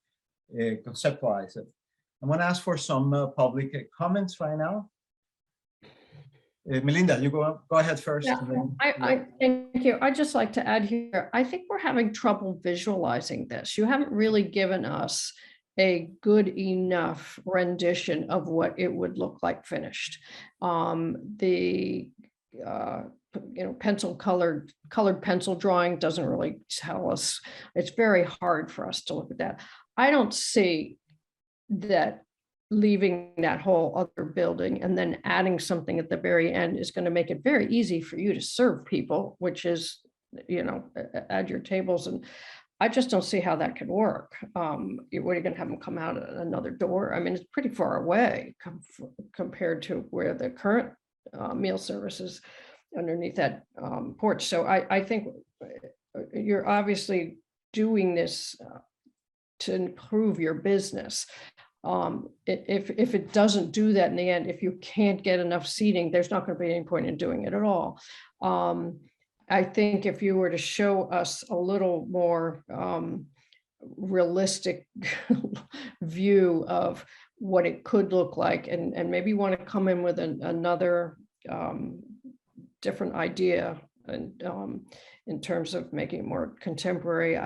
conceptualize it. I'm going to ask for some public comments right now. Melinda, you go ahead first. Yeah, and then, I thank you. I'd just like to add here, I think we're having trouble visualizing this. You haven't really given us a good enough rendition of what it would look like finished. The colored pencil drawing doesn't really tell us. It's very hard for us to look at that. I don't see that leaving that whole other building and then adding something at the very end is going to make it very easy for you to serve people, which is, add your tables. And I just don't see how that can work. What are you gonna have them come out another door? I mean, it's pretty far away compared to where the current meal service is underneath that porch. So I think you're obviously doing this to improve your business. If it doesn't do that in the end, if you can't get enough seating, there's not going to be any point in doing it at all. I think if you were to show us a little more realistic view of what it could look like, and maybe want to come in with another different idea, and in terms of making it more contemporary,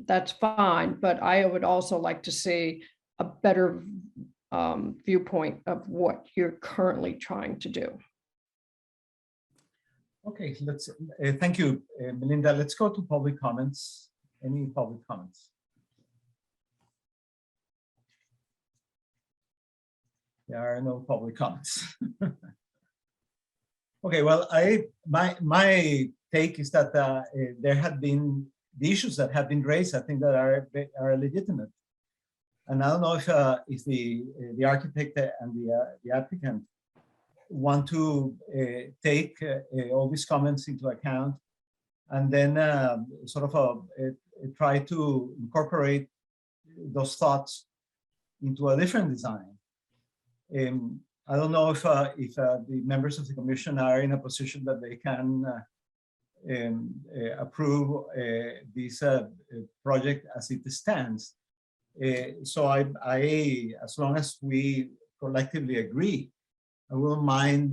that's fine, but I would also like to see a better viewpoint of what you're currently trying to do. Okay, let's, thank you, Melinda. Let's go to public comments. Any public comments? There are no public comments. Okay, well, my take is that there have been the issues that have been raised, I think that are legitimate. And I don't know if the architect and the applicant want to take all these comments into account and then sort of try to incorporate those thoughts into a different design. I don't know if the members of the commission are in a position that they can approve this project as it stands. So I, as long as we collectively agree, I wouldn't mind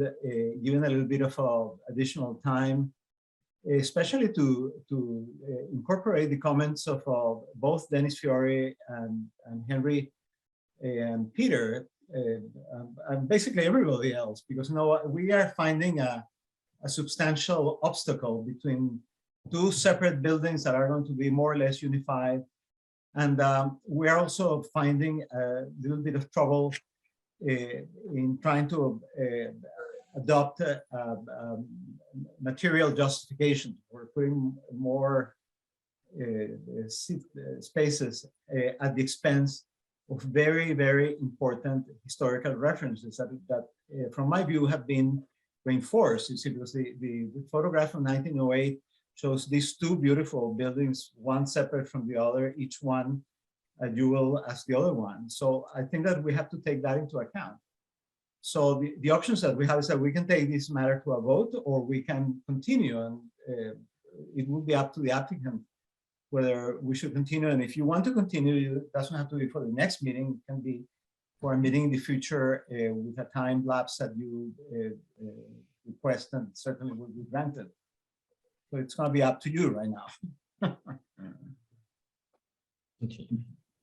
giving a little bit of additional time, especially to incorporate the comments of both Dennis Fiore and Henry and Peter, and basically everybody else, because we are finding a substantial obstacle between two separate buildings that are going to be more or less unified. And we're also finding a little bit of trouble in trying to adopt material justification. We're putting more spaces at the expense of very, very important historical references that from my view, have been reinforced. You see, because the photograph from 1908 shows these two beautiful buildings, one separate from the other, each one a jewel as the other one. So I think that we have to take that into account. So the options that we have is that we can take this matter to a vote, or we can continue, and it will be up to the applicant whether we should continue. And if you want to continue, it doesn't have to be for the next meeting. It can be for a meeting in the future with a time lapse that you request, and certainly will be granted. So it's going to be up to you right now.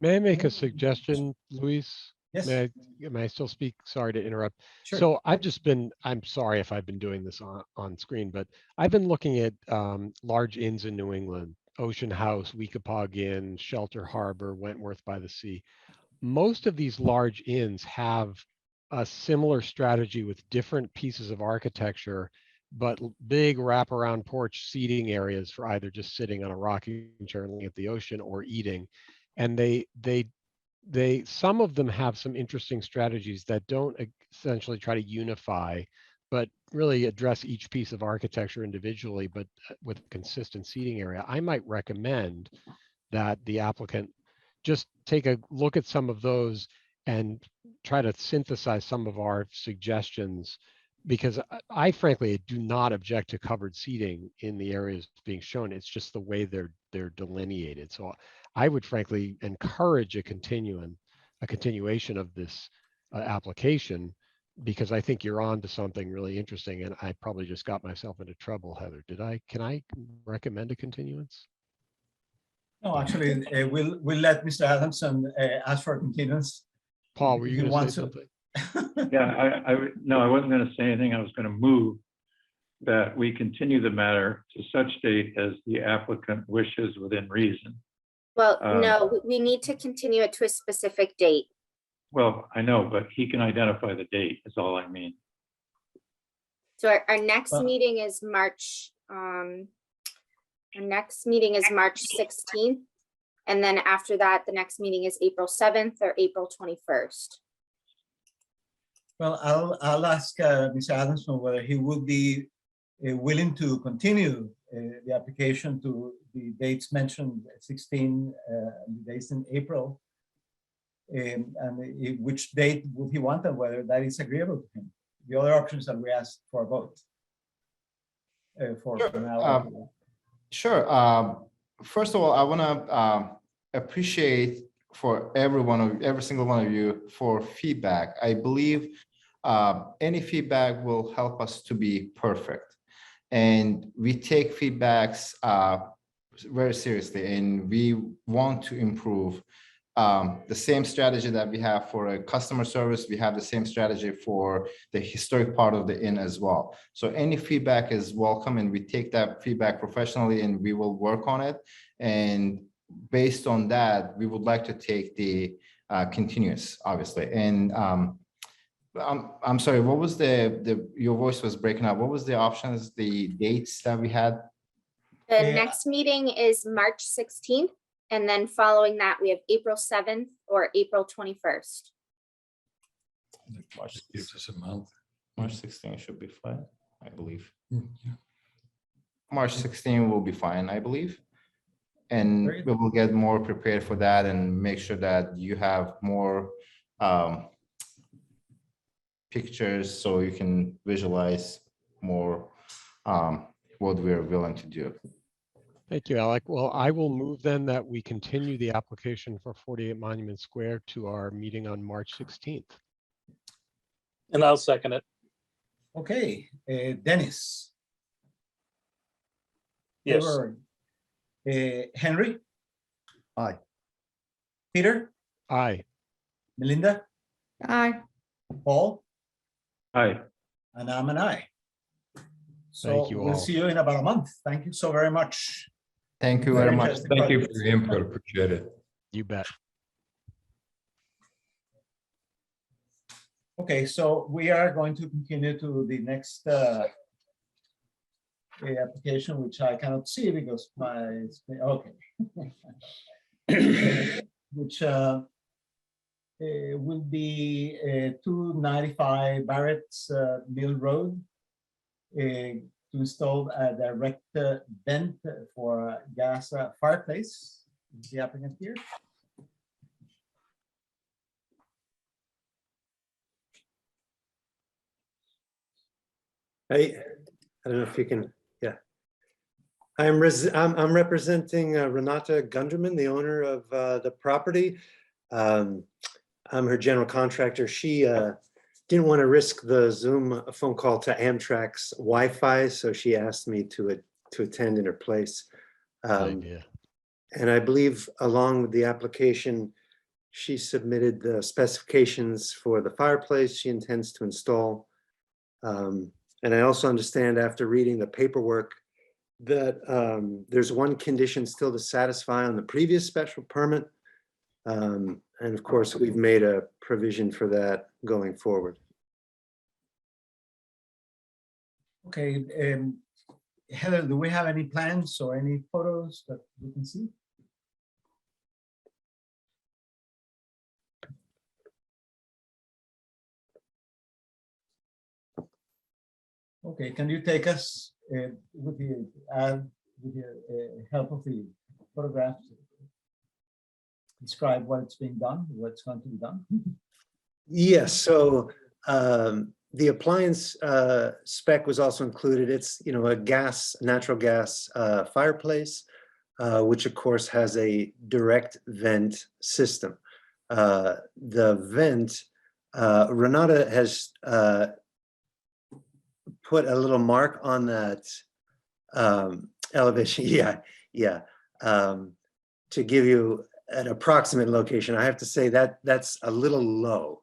May I make a suggestion, Luis? Yes. May I still speak? Sorry to interrupt. Sure. So I'm sorry if I've been doing this on screen, but I've been looking at large inns in New England: Ocean House, Weekapaug Inn, Shelter Harbor, Wentworth by the Sea. Most of these large inns have a similar strategy with different pieces of architecture, but big wraparound porch seating areas for either just sitting on a rocking chair and looking at the ocean or eating. And some of them have some interesting strategies that don't essentially try to unify, but really address each piece of architecture individually, but with consistent seating area. I might recommend that the applicant just take a look at some of those and try to synthesize some of our suggestions, because I frankly do not object to covered seating in the areas being shown. It's just the way they're delineated. So I would frankly encourage a continuation of this application, because I think you're on to something really interesting, and I probably just got myself into trouble, Heather. Can I recommend a continuance? No, actually, we'll let Mr. Adamson ask for a continuance. Paul, were you going to say something? Yeah, no, I wasn't going to say anything. I was going to move that we continue the matter to such date as the applicant wishes within reason. Well, no, we need to continue it to a specific date. Well, I know, but he can identify the date, is all I mean. So our next meeting is March Our next meeting is March 16th. And then after that, the next meeting is April 7th or April 21st. Well, I'll ask Mr. Adamson whether he would be willing to continue the application to the dates mentioned, 16 the dates in April. And which date would he want and whether that is agreeable to him. The other options that we asked for a vote. For now. Sure. First of all, I want to appreciate for every single one of you for feedback. I believe any feedback will help us to be perfect. And we take feedbacks very seriously, and we want to improve. The same strategy that we have for a customer service, we have the same strategy for the historic part of the inn as well. So any feedback is welcome, and we take that feedback professionally, and we will work on it. And based on that, we would like to take the continuous, obviously. And I'm sorry, what was your voice was breaking up. What was the options, the dates that we had? The next meeting is March 16th. And then following that, we have April 7th or April 21st. March gives us a month. March 16 should be fine, I believe. Yeah. March 16 will be fine, I believe. And we will get more prepared for that and make sure that you have more pictures so you can visualize more what we're willing to do. Thank you, Alec. Well, I will move then that we continue the application for 48 Monument Square to our meeting on March 16th. And I'll second it. Okay, Dennis. Yes. Henry. Aye. Peter. Aye. Melinda. Aye. Paul. Aye. And I'm an aye. So Thank you we'll all. see you in about a month. Thank you so very much. Thank you very much. Thank you for your input. Appreciate it. You bet. Okay, so we are going to continue to the next application, which I cannot see because my, okay. Which will be 295 Barretts Mill Road. To install a direct vent for a gas fireplace. Is the applicant here? I don't know if you can, yeah. I'm representing Renata Gunderman, the owner of the property. I'm her general contractor. She didn't want to risk the Zoom phone call to Amtrak's Wi-Fi, so she asked me to attend in her place. And I believe along with the application, she submitted the specifications for the fireplace she intends to install. And I also understand after reading the paperwork that there's one condition still to satisfy on the previous special permit. And of course, we've made a provision for that going forward. Okay, Heather, do we have any plans or any photos that we can see? Okay, can you take us with the help of the photographs? Describe what it's being done, what's going to be done. Yes, so the appliance spec was also included. It's, you know, a natural gas fireplace, which of course has a direct vent system. The vent, Renata has put a little mark on that elevation. Yeah. To give you an approximate location, I have to say that that's a little low.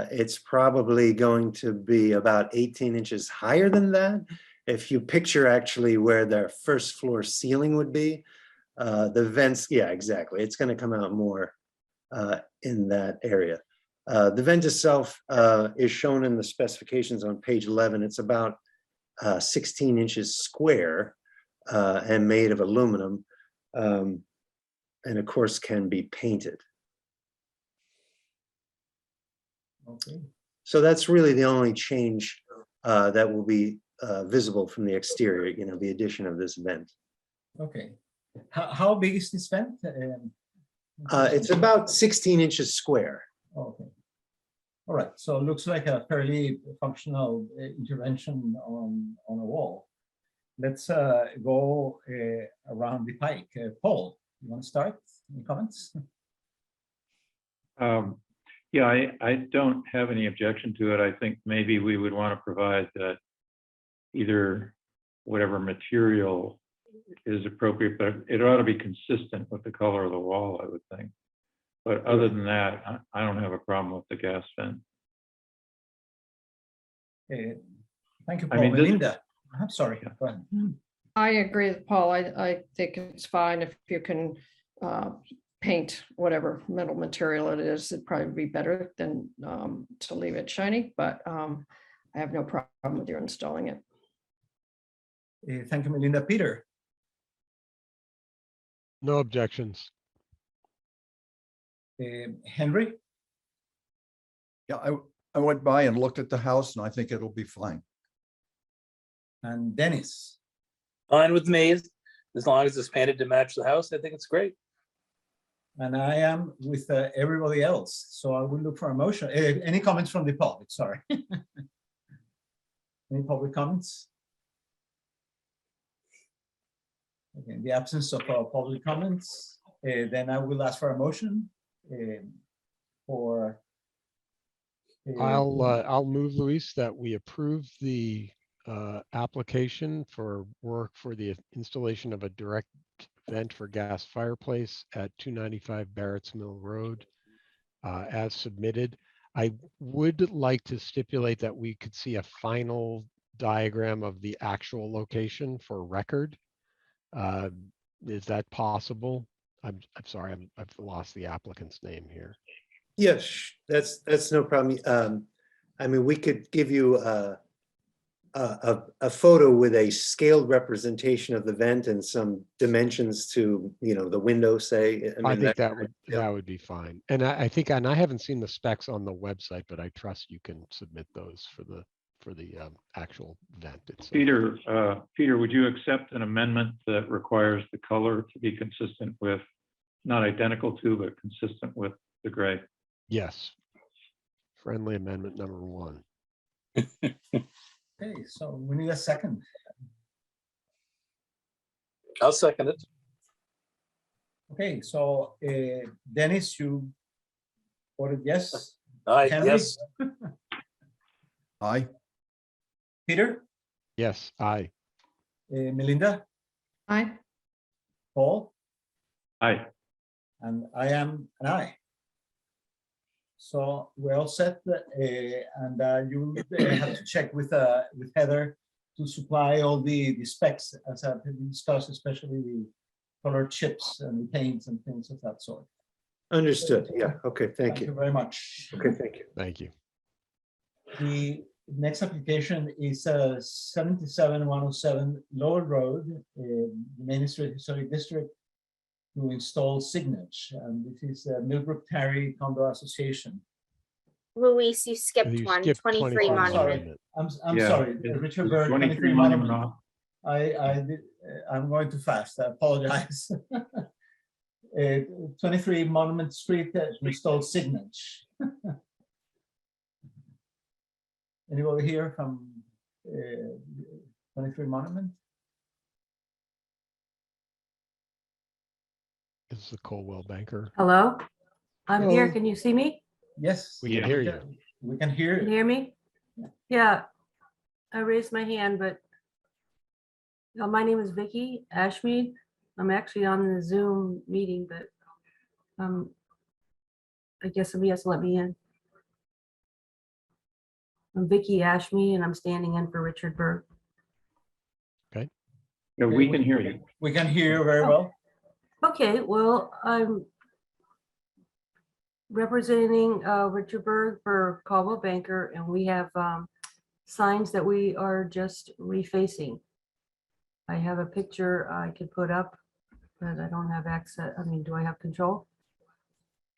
It's probably going to be about 18 inches higher than that. If you picture actually where the first floor ceiling would be, the vents, yeah, exactly. It's going to come out more in that area. The vent itself is shown in the specifications on page 11. It's about 16 inches square. and made of aluminum, and of course can be painted. Okay. So that's really the only change that will be visible from the exterior, you know, the addition of this vent. Okay. How big is this vent? It's about 16 inches square. Okay. All right. So it looks like a fairly functional intervention on a wall. Let's go around the pike. Paul, you want to start? Any comments? Yeah, I don't have any objection to it. I think maybe we would want to provide that either whatever material is appropriate, but it ought to be consistent with the color of the wall, I would think. But other than that, I don't have a problem with the gas vent. Thank you, I Paul. mean, this- Melinda, I'm sorry. Go ahead. I agree with Paul. I think it's fine if you can paint whatever metal material it is. It'd probably be better than to leave it shiny, but I have no problem with your installing it. Thank you, Melinda. Peter, No objections. Henry, Yeah, I went by and looked at the house and I think it'll be fine. and Dennis. Fine with me, as long as it's painted to match the house, I think it's great. And I am with everybody else. So I will look for a motion. Any comments from the public? Sorry. Any public comments? Okay, in the absence of public comments, then I will ask for a motion for. I'll move, Luis, that we approve the application for work for the installation of a direct vent for gas fireplace at 295 Barretts Mill Road as submitted. I would like to stipulate that we could see a final diagram of the actual location for record. Is that possible? I'm sorry, I've lost the applicant's name here. Yes, that's no problem. I mean, we could give you a photo with a scaled representation of the vent and some dimensions to, you know, the window, say. I mean, think that would be fine. And I think, and I haven't seen the specs on the website, but I trust you can submit those for the actual vent itself. Peter, would you accept an amendment that requires the color to be consistent with, not identical to, but consistent with the gray? Yes. Friendly amendment number 1. Okay, so we need a second. I'll second it. Okay, so Dennis, you voted yes. Aye, Henry? yes. Aye. Peter, Yes, aye. Melinda, Aye. Paul, Aye. and I am an aye. So we're all set, and you have to check with Heather to supply all the specs as have been discussed, especially the color chips and the paints and things of that sort. Understood. Yeah. Okay. Thank you. very much. Okay. Thank you. Thank you. The next application is 77-107 Lower Road, Main Street Historic District, to install Signage. And this is Millbrook Terry Condo Association. Luis, you skipped You one, skipped 23 I'm Monument. sorry. I'm Yeah, sorry, it's Richard Bird, 23 Monument. I'm going too fast. I apologize. 23 Monument Street to install Signage. Anybody here from 23 Monument? This is the Colwell banker. Hello, I'm here. Hello. Can you see me? Yes. We can hear you. We can hear Can you you. hear me? Yeah, I raised my hand, but my name is Vicky Ashmead. I'm actually on the Zoom meeting, but I guess somebody has to let me in. I'm Vicky Ashmead and I'm standing in for Richard Berg. Yeah, we can hear you. We can hear you very well. Okay, well, I'm representing Richard Berg for Caldwell Banker, and we have signs that we are just refacing. I have a picture I could put up, but I don't have access. I mean, do I have control?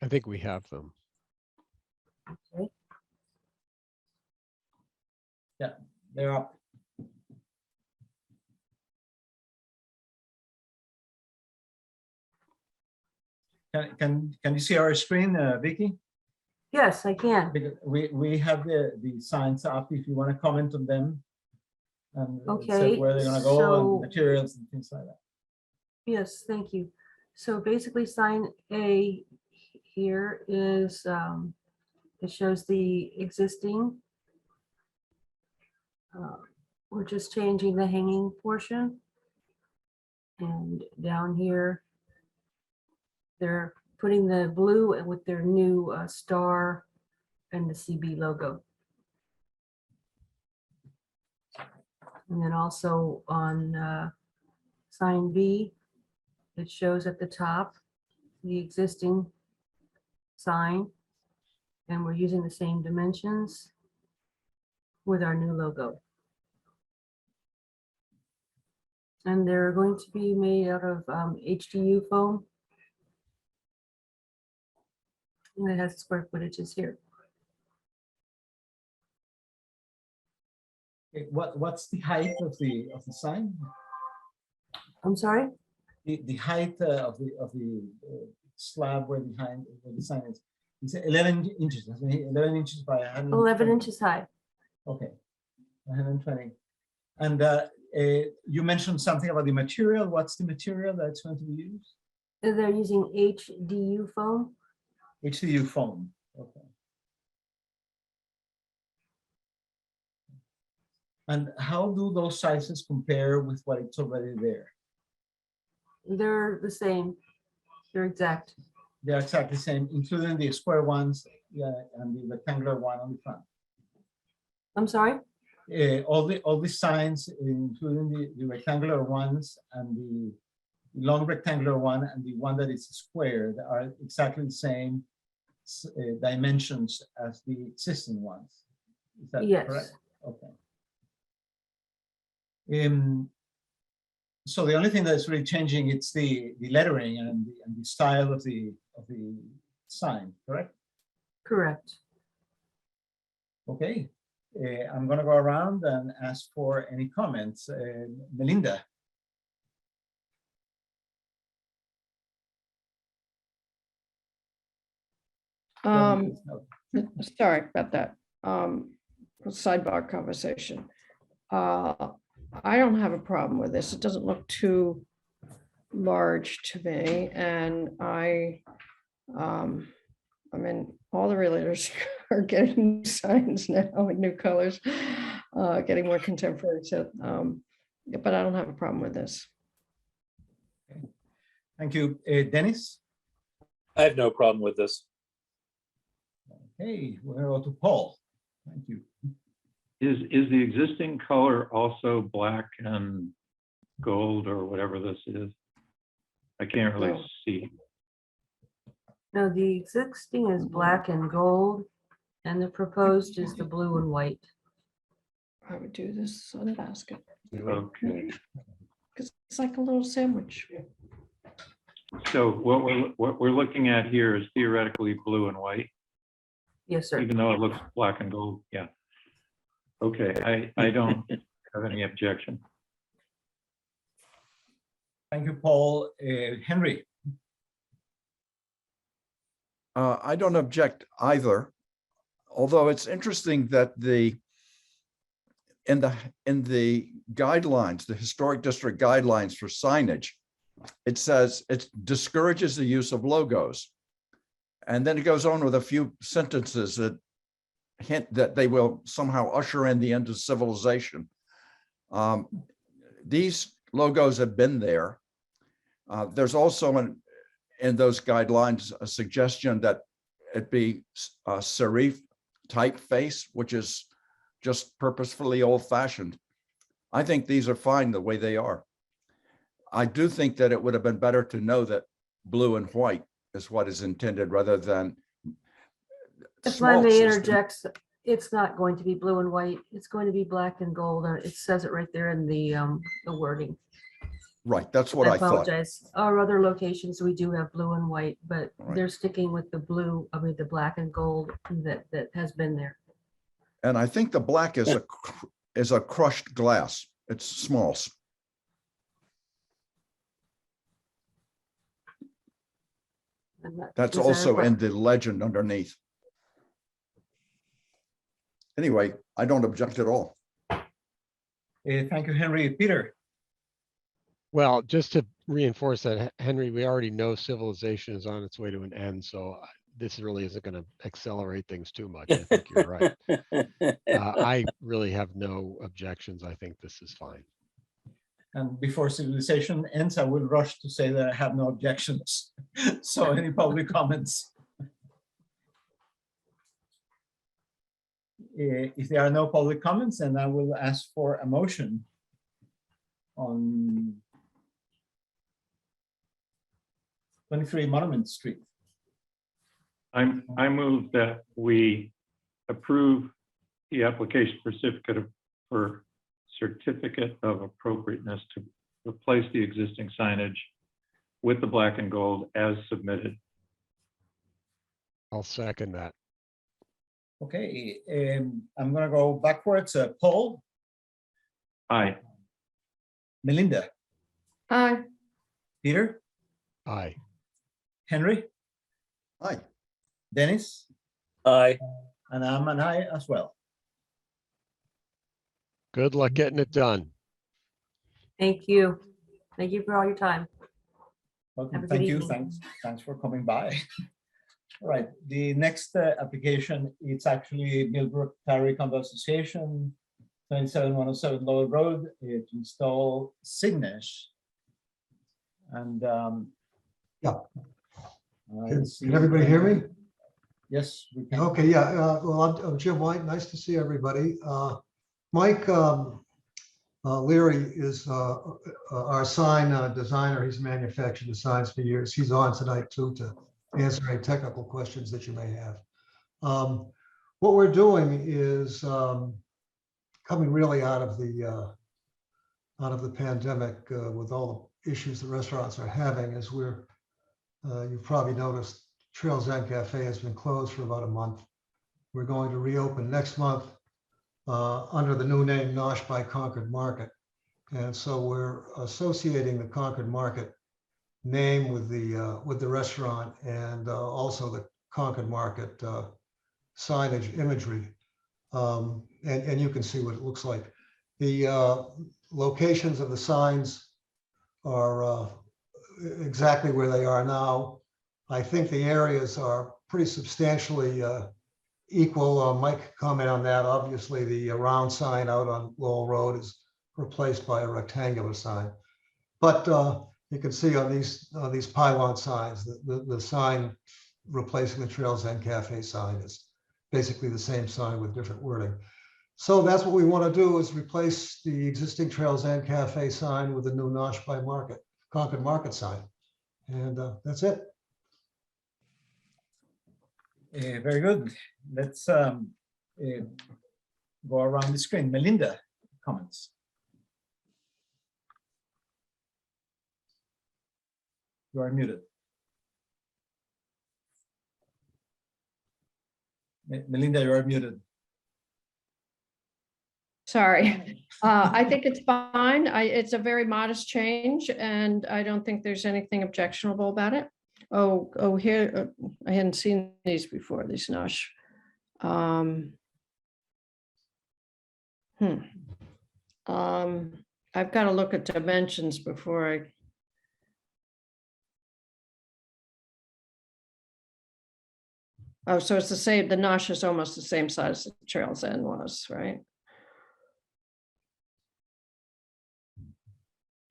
I think we have them. Okay. They're up. Can you see our screen, Vicky? Yes, I can. Because we have the signs up if you want to comment on them. And it says Okay, where they're gonna go so- and materials and things like that. Yes, thank you. So basically sign A here is, it shows the existing. We're just changing the hanging portion. And down here, they're putting the blue with their new star and the CB logo. And then also on sign B, it shows at the top the existing sign, and we're using the same dimensions with our new logo. And they're going to be made out of HDU foam. And it has square footages here. Okay, what's the height of the sign? I'm sorry? The height of the slab where the sign is. It's 11 inches. 11 inches by 120. 11 inches high. Okay, 120. And you mentioned something about the material. What's the material that's going to be used? They're using HDU foam. HDU foam. Okay. And how do those sizes compare with what it's already there? They're the same. They're exact. They're exactly the same, including the square ones, yeah, and the rectangular one on the front. I'm sorry? All the signs, including the rectangular ones and the long rectangular one and the one that is squared, are exactly the same dimensions as the existing ones. Is that Yes. correct? Okay. So the only thing that's really changing, it's the lettering and the style of the sign, correct? Correct. Okay. I'm going to go around and ask for any comments. Melinda. Sorry about that. Sidebar conversation. I don't have a problem with this. It doesn't look too large to me, and I mean, all the realtors are getting new signs now with new colors, getting more contemporary. So, but I don't have a problem with this. Thank you. Dennis? I have no problem with this. Hey, we're going to go to Paul. Thank you. Is the existing color also black and gold or whatever this is? I can't really No. see. No, the existing is black and gold, and the proposed is the blue and white. I would do this on a basket Okay. because it's like a little sandwich. So what we're looking at here is theoretically blue and white, Yes, sir. even though it looks black and gold. Yeah. Okay, I don't have any objection. Thank you, Paul. Henry? I don't object either, although it's interesting that in the guidelines, the historic district guidelines for signage, it says it discourages the use of logos. And then it goes on with a few sentences that hint that they will somehow usher in the end of civilization. These logos have been there. There's also in those guidelines a suggestion that it be a serif typeface, which is just purposefully old-fashioned. I think these are fine the way they are. I do think that it would have been better to know that blue and white is what is intended rather than. If I small may system. interject, it's not going to be blue and white. It's going to be black and gold. It says it right there in the wording. Right, that's what I I thought. apologize. Our other locations, we do have blue and white, but Right. they're sticking with the blue, I mean, the black and gold that has been there. And I think the black is a crushed glass. It's smalls. And That's is that a also que- in the legend underneath. Anyway, I don't object at all. Thank you, Henry. Peter? Well, just to reinforce that, Henry, we already know civilization is on its way to an end, so this really isn't going to accelerate things too much. I think you're right. I really have no objections. I think this is fine. And before civilization ends, I will rush to say that I have no objections. So any public comments? If there are no public comments, then I will ask for a motion on 23 Monument Street. I move that we approve the application for certificate of appropriateness to replace the existing signage with the black and gold as submitted. I'll second that. Okay, I'm gonna go backwards. Paul, Aye. Melinda, Hi. Peter, Aye. Henry, Aye. Dennis, Aye. and I'm an aye as well. Good luck getting it done. Thank you. Thank you for all your time. Welcome. Have a good Thank you. evening. Thanks for coming by. All right, the next application, it's actually Millbrook Tire Condo Association, 27107 Lower Road, to install Signage. And Yeah. let's see. Can everybody hear me? Yes, we can. Okay, yeah. Well, I'm Jim White. Nice to see everybody. Mike Leary is our sign designer. He's manufactured the signs for years. He's on tonight too to answer any technical questions that you may have. What we're doing is coming really out of the pandemic with all the issues the restaurants are having. As you've probably noticed, Trails End Cafe has been closed for about a month. We're going to reopen next month under the new name Nosh by Concord Market. And so we're associating the Concord Market name with the restaurant and also the Concord Market signage imagery. And you can see what it looks like. The locations of the signs are exactly where they are now. I think the areas are pretty substantially equal. Mike comment on that. Obviously, the round sign out on Lowell Road is replaced by a rectangular sign. But you can see on these pylon signs, the sign replacing the Trails End Cafe sign is basically the same sign with different wording. So that's what we want to do, is replace the existing Trails End Cafe sign with the new Nosh by Concord Market sign. And that's it. Very good. Let's go around the screen. Melinda, comments. You are muted. Melinda, you are muted. Sorry. I think it's fine. It's a very modest change and I don't think there's anything objectionable about it. Oh, here, I hadn't seen these before, these Nosh. I've got to look at dimensions before I. Oh, so it's the same, the Nosh is almost the same size as the Trails End was, right?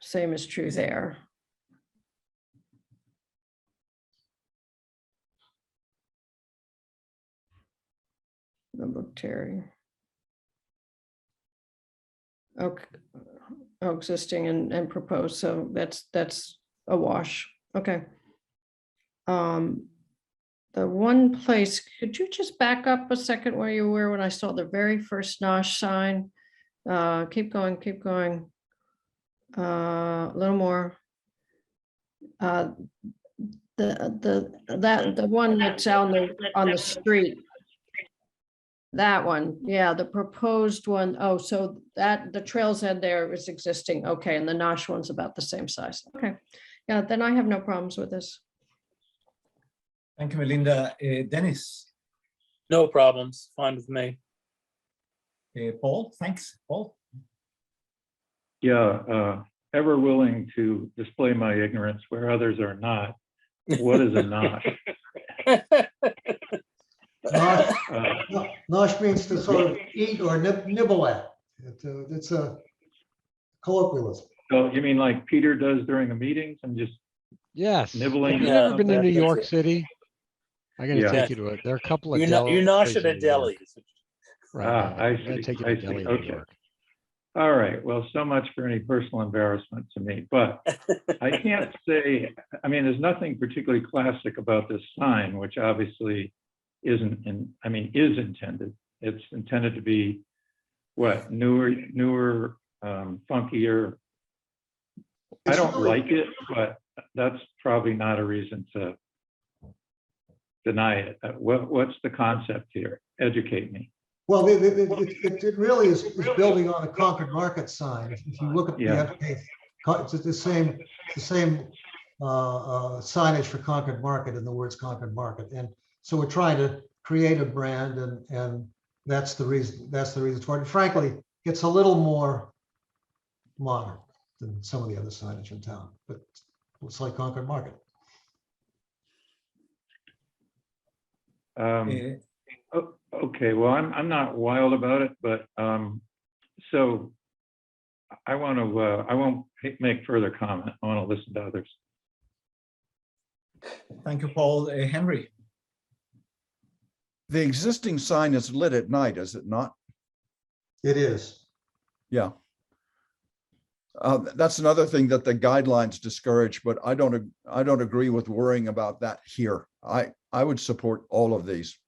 Same is true there. Terry. Okay. Oh, existing and proposed. So that's a wash. Okay. The one place, could you just back up a second where you were when I saw the very first Nosh sign? Keep going, keep going. A little more. The one that's on the street. That one, yeah, the proposed one. Oh, so that the trail's end there is existing. Okay, and the Nosh one's about the same size. Okay, yeah, then I have no problems with this. Thank you, Melinda. Dennis, No problems, fine with me. Paul, thanks, Paul. Yeah, ever willing to display my ignorance where others are not. What is a nosh? Nosh means to sort of eat or nibble at. It's a colloquialism. So you mean like Peter does during the meetings and just Yes. nibbling? Have you Yeah, ever been to New that's York it. City? I gotta Yeah. take you to it. There are a couple of You deli nosh at places a in New York. deli. Right. Ah, right. I I'm gonna see, take you I to see, deli in okay. New York. All right, well, so much for any personal embarrassment to me, but I can't say, I mean, there's nothing particularly classic about this sign, which obviously is intended. It's intended to be what, newer, funkier. I don't like it, but that's probably not a reason to deny it. What's the concept here? Educate me. Well, it really is building on a Concord Market sign. If you look at the Yeah. it's the same signage for Concord Market and the words Concord Market. And so we're trying to create a brand, and that's the reason for it. And frankly, it's a little more modern than some of the other signage in town, but it's like Concord Market. Okay, well, I'm not wild about it, but so I won't make further comment. I want to listen to others. Thank you, Paul. Henry. The existing sign is lit at night, is it not? It is. Yeah. That's another thing that the guidelines discourage, but I don't agree with worrying about that here. I would support all of these.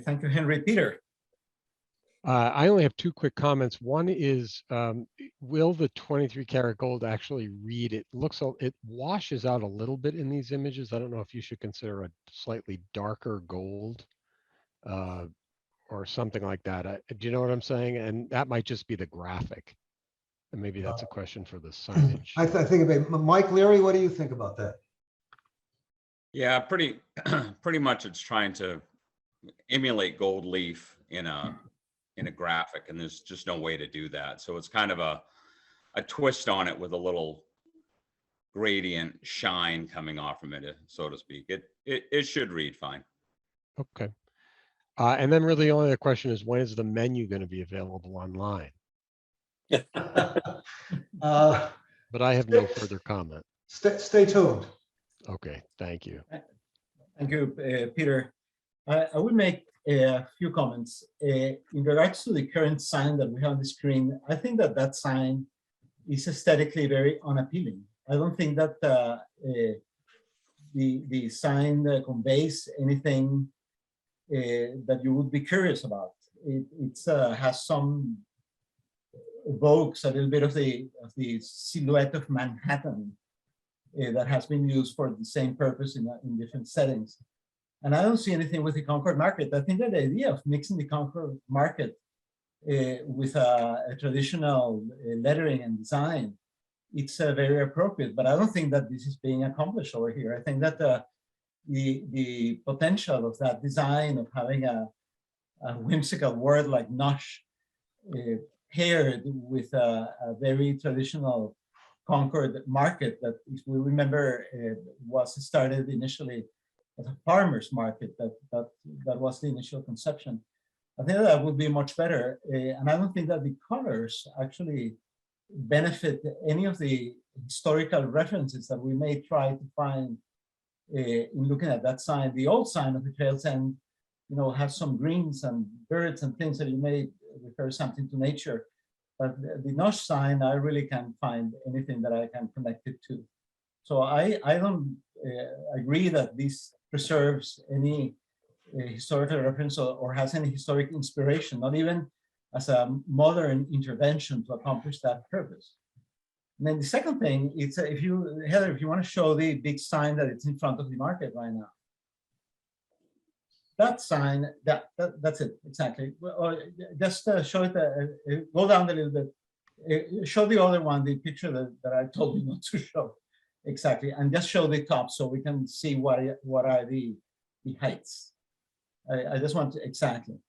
Thank you, Henry. Peter. I only have two quick comments. One is, will the 23 karat gold actually read? It washes out a little bit in these images. I don't know if you should consider a slightly darker gold or something like that. Do you know what I'm saying? And that might just be the graphic. And maybe that's a question for the signage. I think of it. Mike Leary, what do you think about that? Yeah, pretty much it's trying to emulate gold leaf in a graphic, and there's just no way to do that. So it's kind of a twist on it with a little gradient shine coming off from it, so to speak. It should read fine. Okay. And then really the only other question is, when is the menu going to be available online? But I have no further comment. Stay tuned. Okay, thank you. Thank you, Peter. I would make a few comments. In regards to the current sign that we have on the screen, I think that sign is aesthetically very unappealing. I don't think that the sign conveys anything that you would be curious about. It has some, evokes a little bit of the silhouette of Manhattan that has been used for the same purpose in different settings. And I don't see anything with the Concord Market. I think that the idea of mixing the Concord Market with a traditional lettering and design, it's very appropriate, but I don't think that this is being accomplished over here. I think that the potential of that design of having a whimsical word like nosh paired with a very traditional Concord Market that, if we remember, was started initially as a farmer's market. That was the initial conception. I think that would be much better, and I don't think that the colors actually benefit any of the historical references that we may try to find in looking at that sign. The old sign of the Trails End, has some greens and birds and things that you may refer something to nature. But the Nosh sign, I really can't find anything that I can connect it to. So I don't agree that this preserves any historical reference or has any historic inspiration, not even as a modern intervention to accomplish that purpose. And then the second thing, it's if you, Heather, if you want to show the big sign that it's in front of the market right now. That sign, that's it, exactly. Or just show it, go down a little bit. Show the other one, the picture that I told you not to show. Exactly, and just show the top so we can see what are the heights. I just want to, exactly.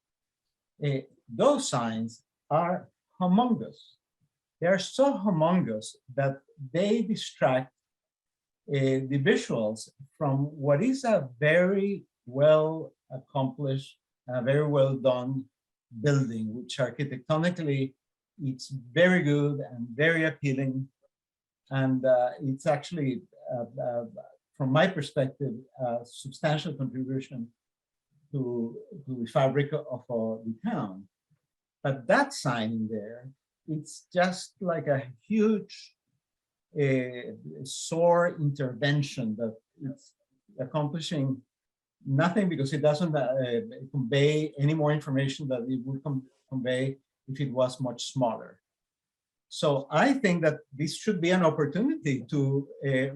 Those signs are humongous. They are so humongous that they distract the visuals from what is a very well accomplished, very well done building, which architectonically it's very good and very appealing. And it's actually, from my perspective, a substantial contribution to the fabric of the town. But that sign in there, it's just like a huge sore intervention that it's accomplishing nothing because it doesn't convey any more information that it would convey if it was much smaller. So I think that this should be an opportunity to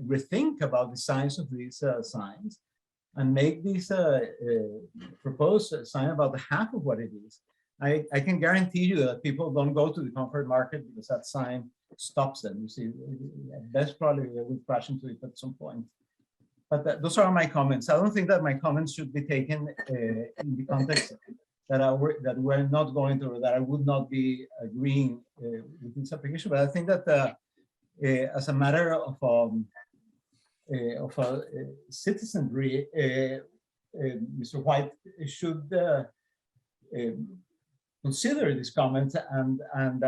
rethink about the size of these signs and make this proposed sign about half of what it is. I can guarantee you that people don't go to the Concord market because that sign stops them. You see, at best probably they will crash into it at some point. But those are my comments. I don't think that my comments should be taken in the context that we're not going to, that I would not be agreeing with this application. But I think that as a matter of citizenry, Mr. White should consider these comments and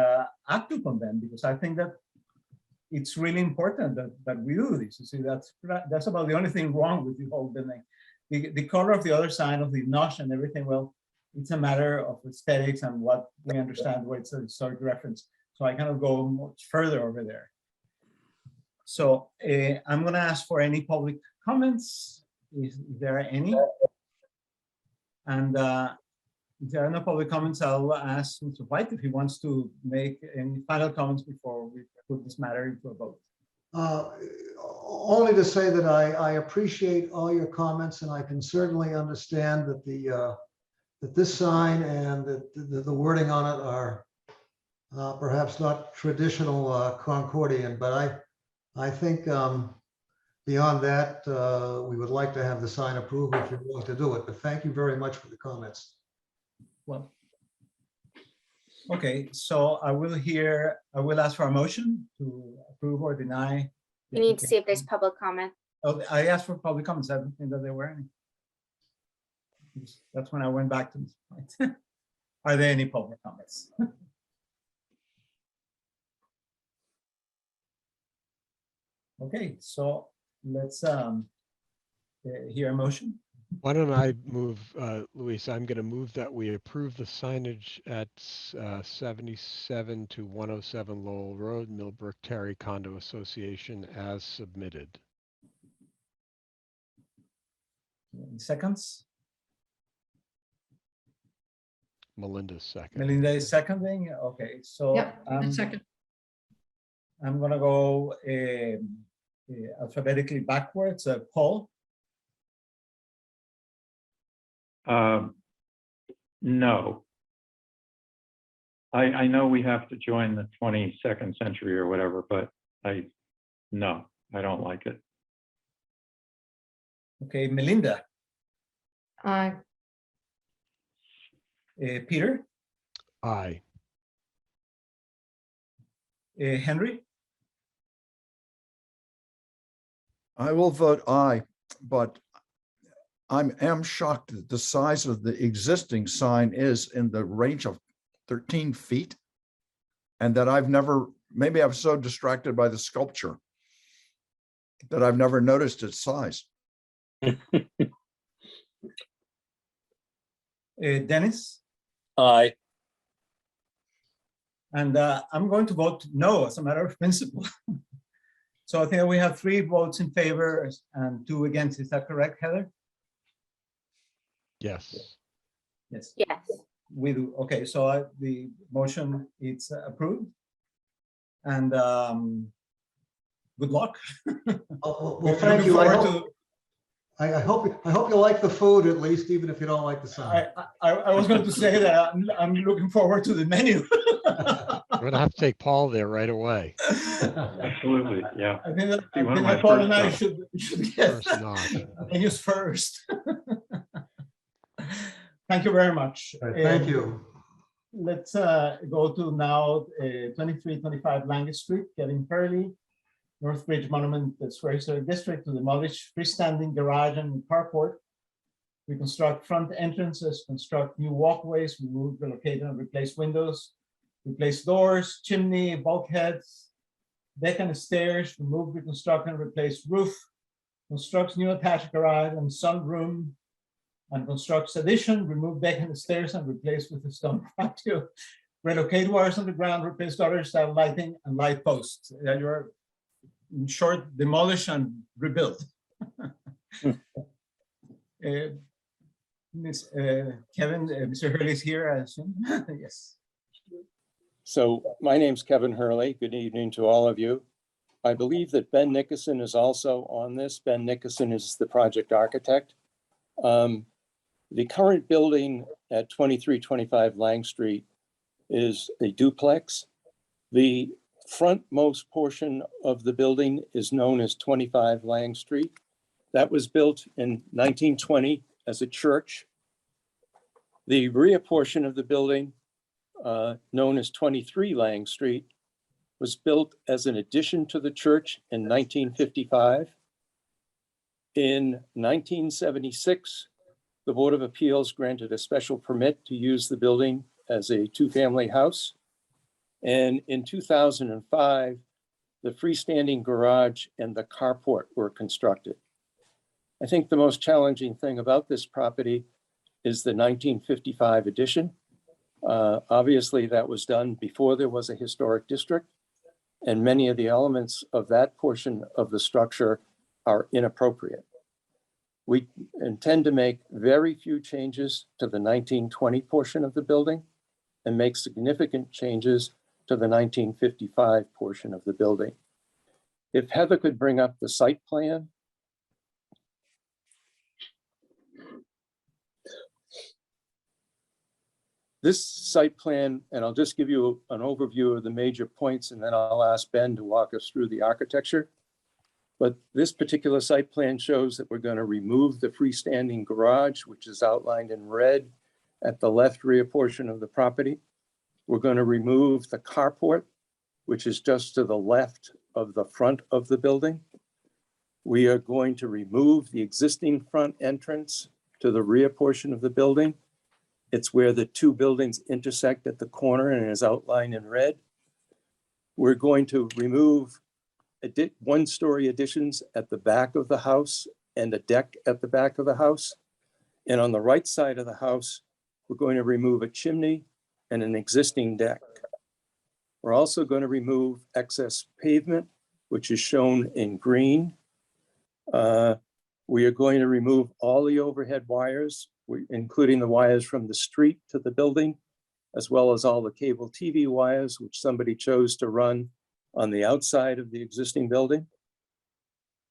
act upon them, because I think that it's really important that we do this. You see, that's about the only thing wrong with the whole building. The color of the other side of the notch and everything, well, it's a matter of aesthetics and what we understand where it's a historic reference. So I cannot go much further over there. So I'm going to ask for any public comments, if there are any. And if there are no public comments, I'll ask Mr. White if he wants to make any final comments before we put this matter into a vote. Only to say that I appreciate all your comments, and I can certainly understand that that this sign and the wording on it are perhaps not traditional Concordian, but I think beyond that, we would like to have the sign approved if you're willing to do it. But thank you very much for the comments. Well, okay, so I will ask for a motion to approve or deny. You need to see if there's public comment. Oh, I asked for public comments. I don't think that there were any. That's when I went back to this point. Are there any public comments? Okay, so let's hear a motion. Why don't I move, Luis, I'm going to move that we approve the signage at 77 to 107 Lowell Road, Millbrook Terry Condo Association as submitted. Any seconds? Melinda's second. Melinda is seconding. Okay, so Yep, second. I'm gonna go alphabetically backwards. Paul? No. I know we have to join the 22nd century or whatever, but no, I don't like it. Okay, Melinda? Aye. Peter? Aye. Henry? I will vote aye, but I am shocked that the size of the existing sign is in the range of 13 feet. And that maybe I'm so distracted by the sculpture that I've never noticed its size. Dennis? Aye. And I'm going to vote no as a matter of principle. So I think we have 3 votes in favor and 2 against. Is that correct, Heather? Yes. Yes. Yes. We do. Okay, so the motion is approved. And good luck. Well, We're thank looking you. I forward hope, I hope you like the food at least, even if you don't like the sign. I was going to say that I'm looking forward to the menu. I'm gonna have to take Paul there right away. Absolutely, yeah. I think See, one of my that Paul and I first should get First notch. menus first. Thank you very much. Thank you. Let's go to now 2325 Langley Street, Kevin Hurley, Northbridge Monument Square Historic District, to demolish freestanding garage and carport, reconstruct front entrances, construct new walkways, remove, relocate, and replace windows, replace doors, chimney, bulkheads, deck and stairs, remove, reconstruct, and replace roof, constructs new attached garage and sunroom, and constructs addition, remove deck and stairs and replace with a stone patio, relocate wires on the ground, replace gutter style lighting and light posts. You're, in short, demolish and rebuild. Kevin, Mr. Hurley is here, I assume. Yes. So my name's Kevin Hurley. Good evening to all of you. I believe that Ben Nickerson is also on this. Ben Nickerson is the project architect. The current building at 2325 Lang Street is a duplex. The frontmost portion of the building is known as 25 Lang Street. That was built in 1920 as a church. The rear portion of the building, known as 23 Lang Street, was built as an addition to the church in 1955. In 1976, the Board of Appeals granted a special permit to use the building as a two-family house. And in 2005, the freestanding garage and the carport were constructed. I think the most challenging thing about this property is the 1955 addition. Obviously, that was done before there was a historic district, and many of the elements of that portion of the structure are inappropriate. We intend to make very few changes to the 1920 portion of the building and make significant changes to the 1955 portion of the building. If Heather could bring up the site plan. This site plan, and I'll just give you an overview of the major points, and then I'll ask Ben to walk us through the architecture. But this particular site plan shows that we're going to remove the freestanding garage, which is outlined in red at the left rear portion of the property. We're going to remove the carport, which is just to the left of the front of the building. We are going to remove the existing front entrance to the rear portion of the building. It's where the two buildings intersect at the corner and is outlined in red. We're going to remove one-story additions at the back of the house and a deck at the back of the house. And on the right side of the house, we're going to remove a chimney and an existing deck. We're also going to remove excess pavement, which is shown in green. We are going to remove all the overhead wires, including the wires from the street to the building, as well as all the cable TV wires, which somebody chose to run on the outside of the existing building.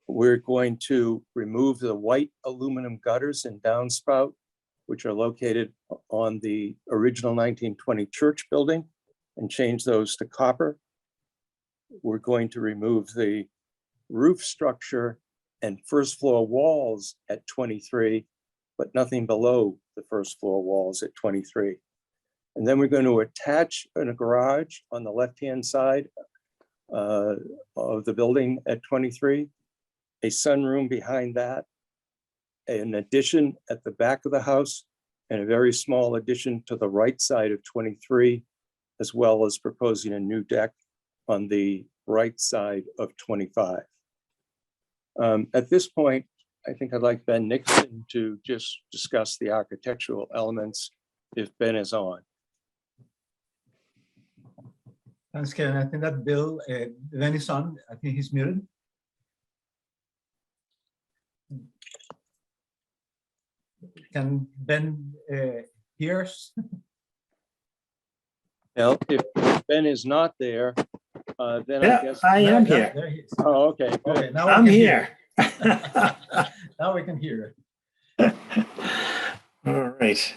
We're going to remove the white aluminum gutters and downspout, which are located on the original 1920 church building, and change those to copper. We're going to remove the roof structure and first floor walls at 23, but nothing below the first floor walls at 23. And then we're going to attach a garage on the left-hand side of the building at 23, a sunroom behind that, an addition at the back of the house, and a very small addition to the right side of 23, as well as proposing a new deck on the right side of 25. At this point, I think I'd like Ben Nickerson to just discuss the architectural elements if Ben is on. Thanks, Kevin. I think that Bill, Ben is on. I think he's muted. Can Ben hear us? Now, if Ben is not there, then I Yeah, guess. I am There- here. there he is. Oh, okay, Okay, good. now we I'm can hear here. it. Now we can hear it. All right.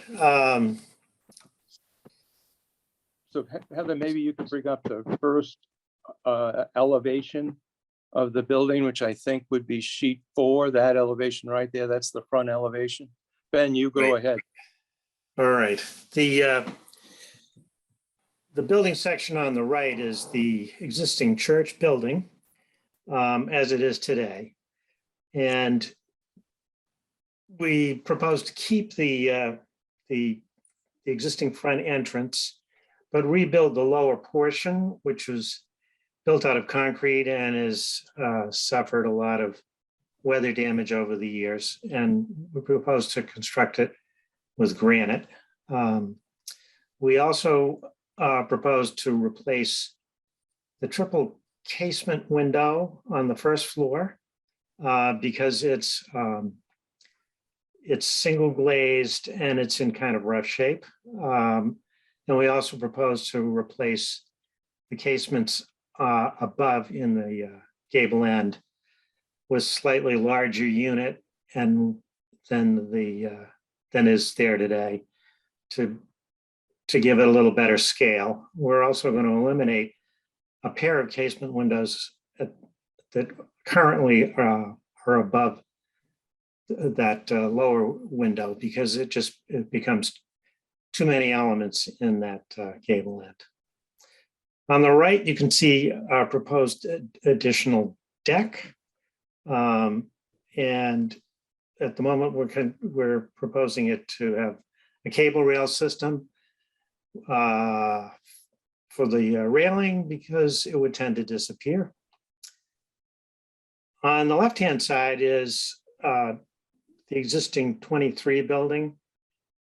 So Heather, maybe you could bring up the first elevation of the building, which I think would be sheet 4, that elevation right there. That's the front elevation. Ben, you go Right. ahead. All right. The building section on the right is the existing church building as it is today. And we propose to keep the existing front entrance, but rebuild the lower portion, which was built out of concrete and has suffered a lot of weather damage over the years. And we propose to construct it with granite. We also propose to replace the triple casement window on the first floor because it's single glazed and it's in kind of rough shape. And we also propose to replace the casements above in the gable end with slightly larger unit and than is there today to give it a little better scale. We're also going to eliminate a pair of casement windows that currently are above that lower window because it becomes too many elements in that gable end. On the right, you can see our proposed additional deck. And at the moment, we're proposing it to have a cable rail system for the railing because it would tend to disappear. On the left-hand side is the existing 23 building,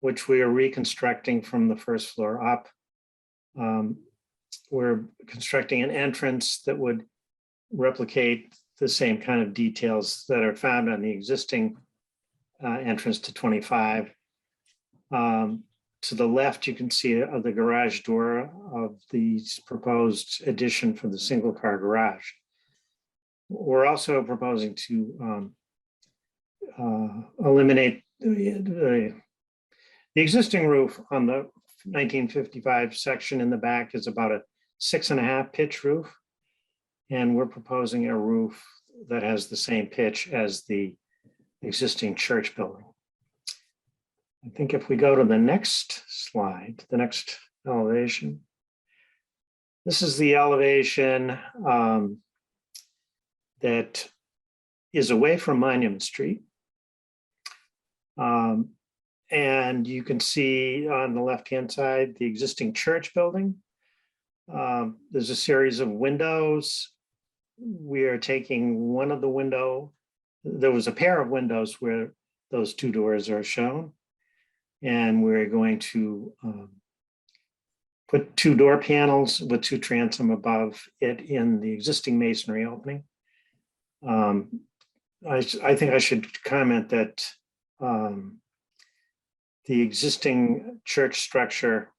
which we are reconstructing from the first floor up. We're constructing an entrance that would replicate the same kind of details that are found on the existing entrance to 25. To the left, you can see the garage door of the proposed addition for the single car garage. We're also proposing to eliminate the existing roof on the 1955 section in the back is about a 6.5 pitch roof. And we're proposing a roof that has the same pitch as the existing church building. I think if we go to the next slide, the next elevation, this is the elevation that is away from Monument Street. And you can see on the left-hand side, the existing church building. There's a series of windows. We are taking one of the window. There was a pair of windows where those two doors are shown. And we're going to put two door panels with two transom above it in the existing masonry opening. I think I should comment that the existing church structure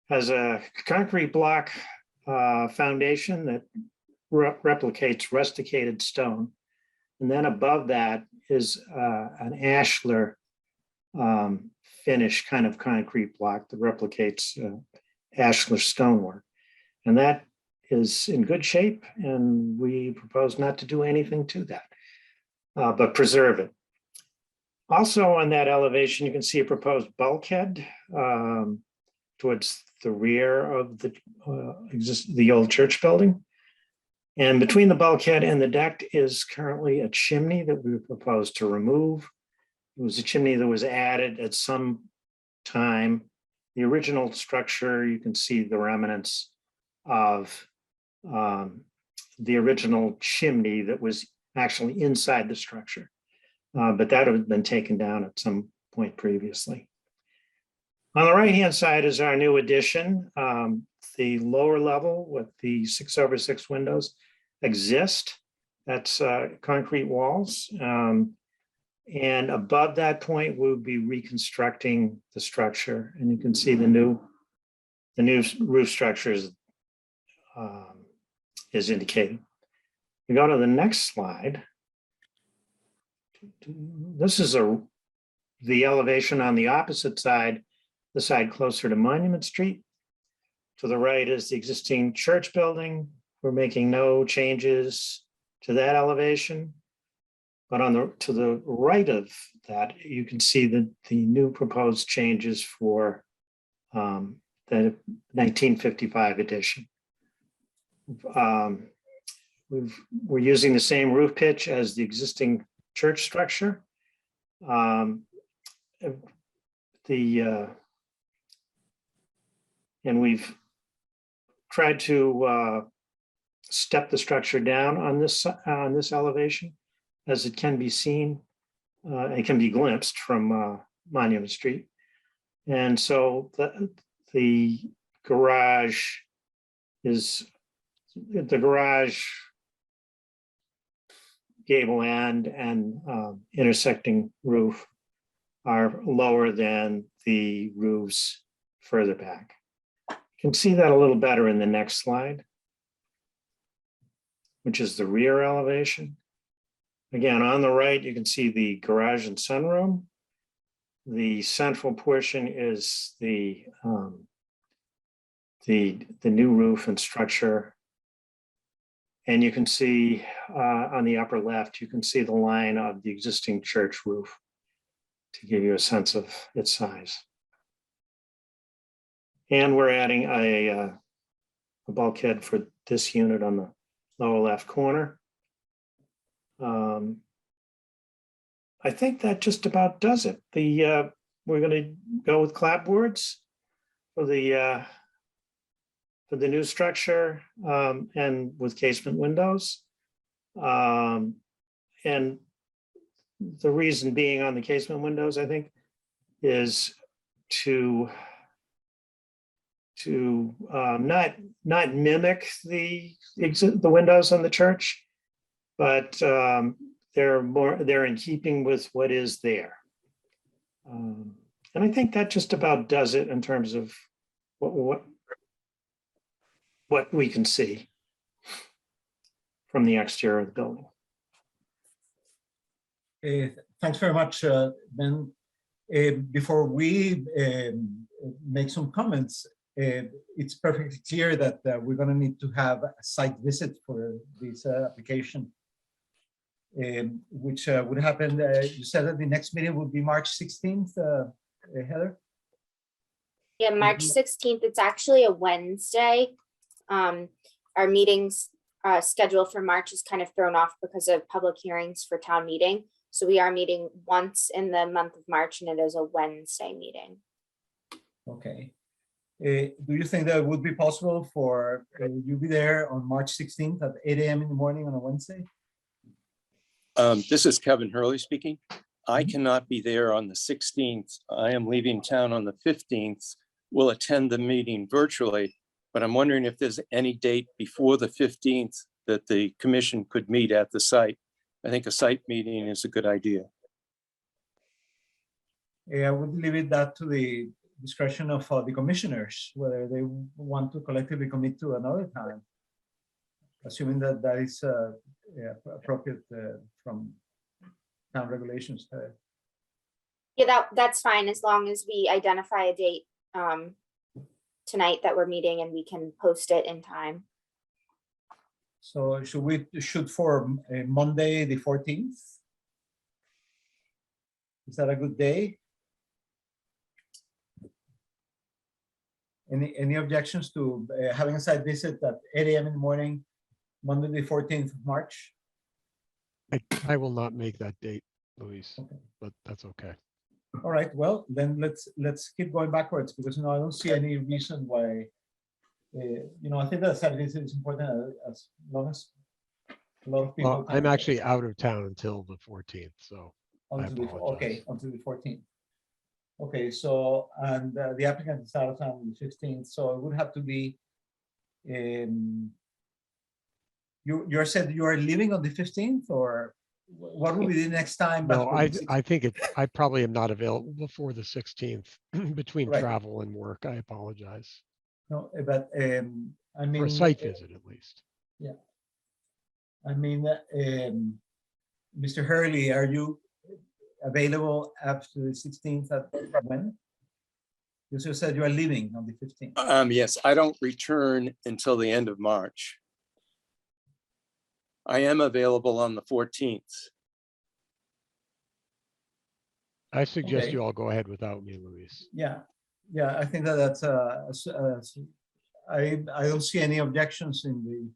has a concrete block foundation that replicates rusticated stone. And then above that is an ashlar finish kind of concrete block that replicates ashlar stonework. And that is in good shape, and we propose not to do anything to that, but preserve it. Also on that elevation, you can see a proposed bulkhead towards the rear of the old church building. And between the bulkhead and the deck is currently a chimney that we propose to remove. It was a chimney that was added at some time. The original structure, you can see the remnants of the original chimney that was actually inside the structure. But that had been taken down at some point previously. On the right-hand side is our new addition. The lower level with the 6/6 windows exist. That's concrete walls. And above that point, we'll be reconstructing the structure. And you can see the new the new roof structure is indicated. We go to the next slide. This is the elevation on the opposite side, the side closer to Monument Street. To the right is the existing church building. We're making no changes to that elevation. But to the right of that, you can see the new proposed changes for the 1955 edition. We're using the same roof pitch as the existing church structure. And we've tried to step the structure down on this elevation, as it can be seen. It can be glimpsed from Monument Street. And so the garage gable end and intersecting roof are lower than the roofs further back. You can see that a little better in the next slide, which is the rear elevation. Again, on the right, you can see the garage and sunroom. The central portion is the new roof and structure. And you can see on the upper left, you can see the line of the existing church roof to give you a sense of its size. And we're adding a bulkhead for this unit on the lower left corner. I think that just about does it. We're going to go with clapboards for the new structure and with casement windows. And the reason being on the casement windows, I think, is to not mimic the windows on the church, but they're in keeping with what is there. And I think that just about does it in terms of what we can see from the exterior of the building. Thanks very much, Ben. Before we make some comments, it's perfectly clear that we're going to need to have a site visit for this application, which would happen. You said that the next meeting would be March 16th, Heather? Yeah, March 16th. It's actually a Wednesday. Our meetings schedule for March is kind of thrown off because of public hearings for town meeting. So we are meeting once in the month of March, and it is a Wednesday meeting. Okay. Do you think that it would be possible for you be there on March 16th at 8 a.m. in the morning on a Wednesday? This is Kevin Hurley speaking. I cannot be there on the 16th. I am leaving town on the 15th. We'll attend the meeting virtually, but I'm wondering if there's any date before the 15th that the commission could meet at the site. I think a site meeting is a good idea. Yeah, I would leave that to the discretion of the commissioners, whether they want to collectively commit to another time, assuming that that is appropriate from town regulations. Yeah, that's fine, as long as we identify a date tonight that we're meeting and we can post it in time. So should we shoot for Monday, the 14th? Is that a good day? Any objections to having a site visit at 8 a.m. in the morning, Monday, the 14th of March? I will not make that date, Luis, okay, but that's okay. All right, well, then let's keep going backwards, because I don't see any reason why, I think that site visit is important as long as a lot of people. Well, I'm actually out of town until the 14th, so until the 14th. Okay, so, and the applicant is out of town on the 15th, so it would have to be, you said you are leaving on the 15th, or what will be the next time? No, I think I probably am not available before the 16th between travel and work. I apologize. No, but I For mean. a site visit at least. Yeah. I mean, Mr. Hurley, are you available after the 16th at when? You also said you are leaving on the 15th. Yes, I don't return until the end of March. I am available on the 14th. I suggest Okay. you all go ahead without me, Luis. Yeah, yeah, I think that that's, I don't see any objections in the,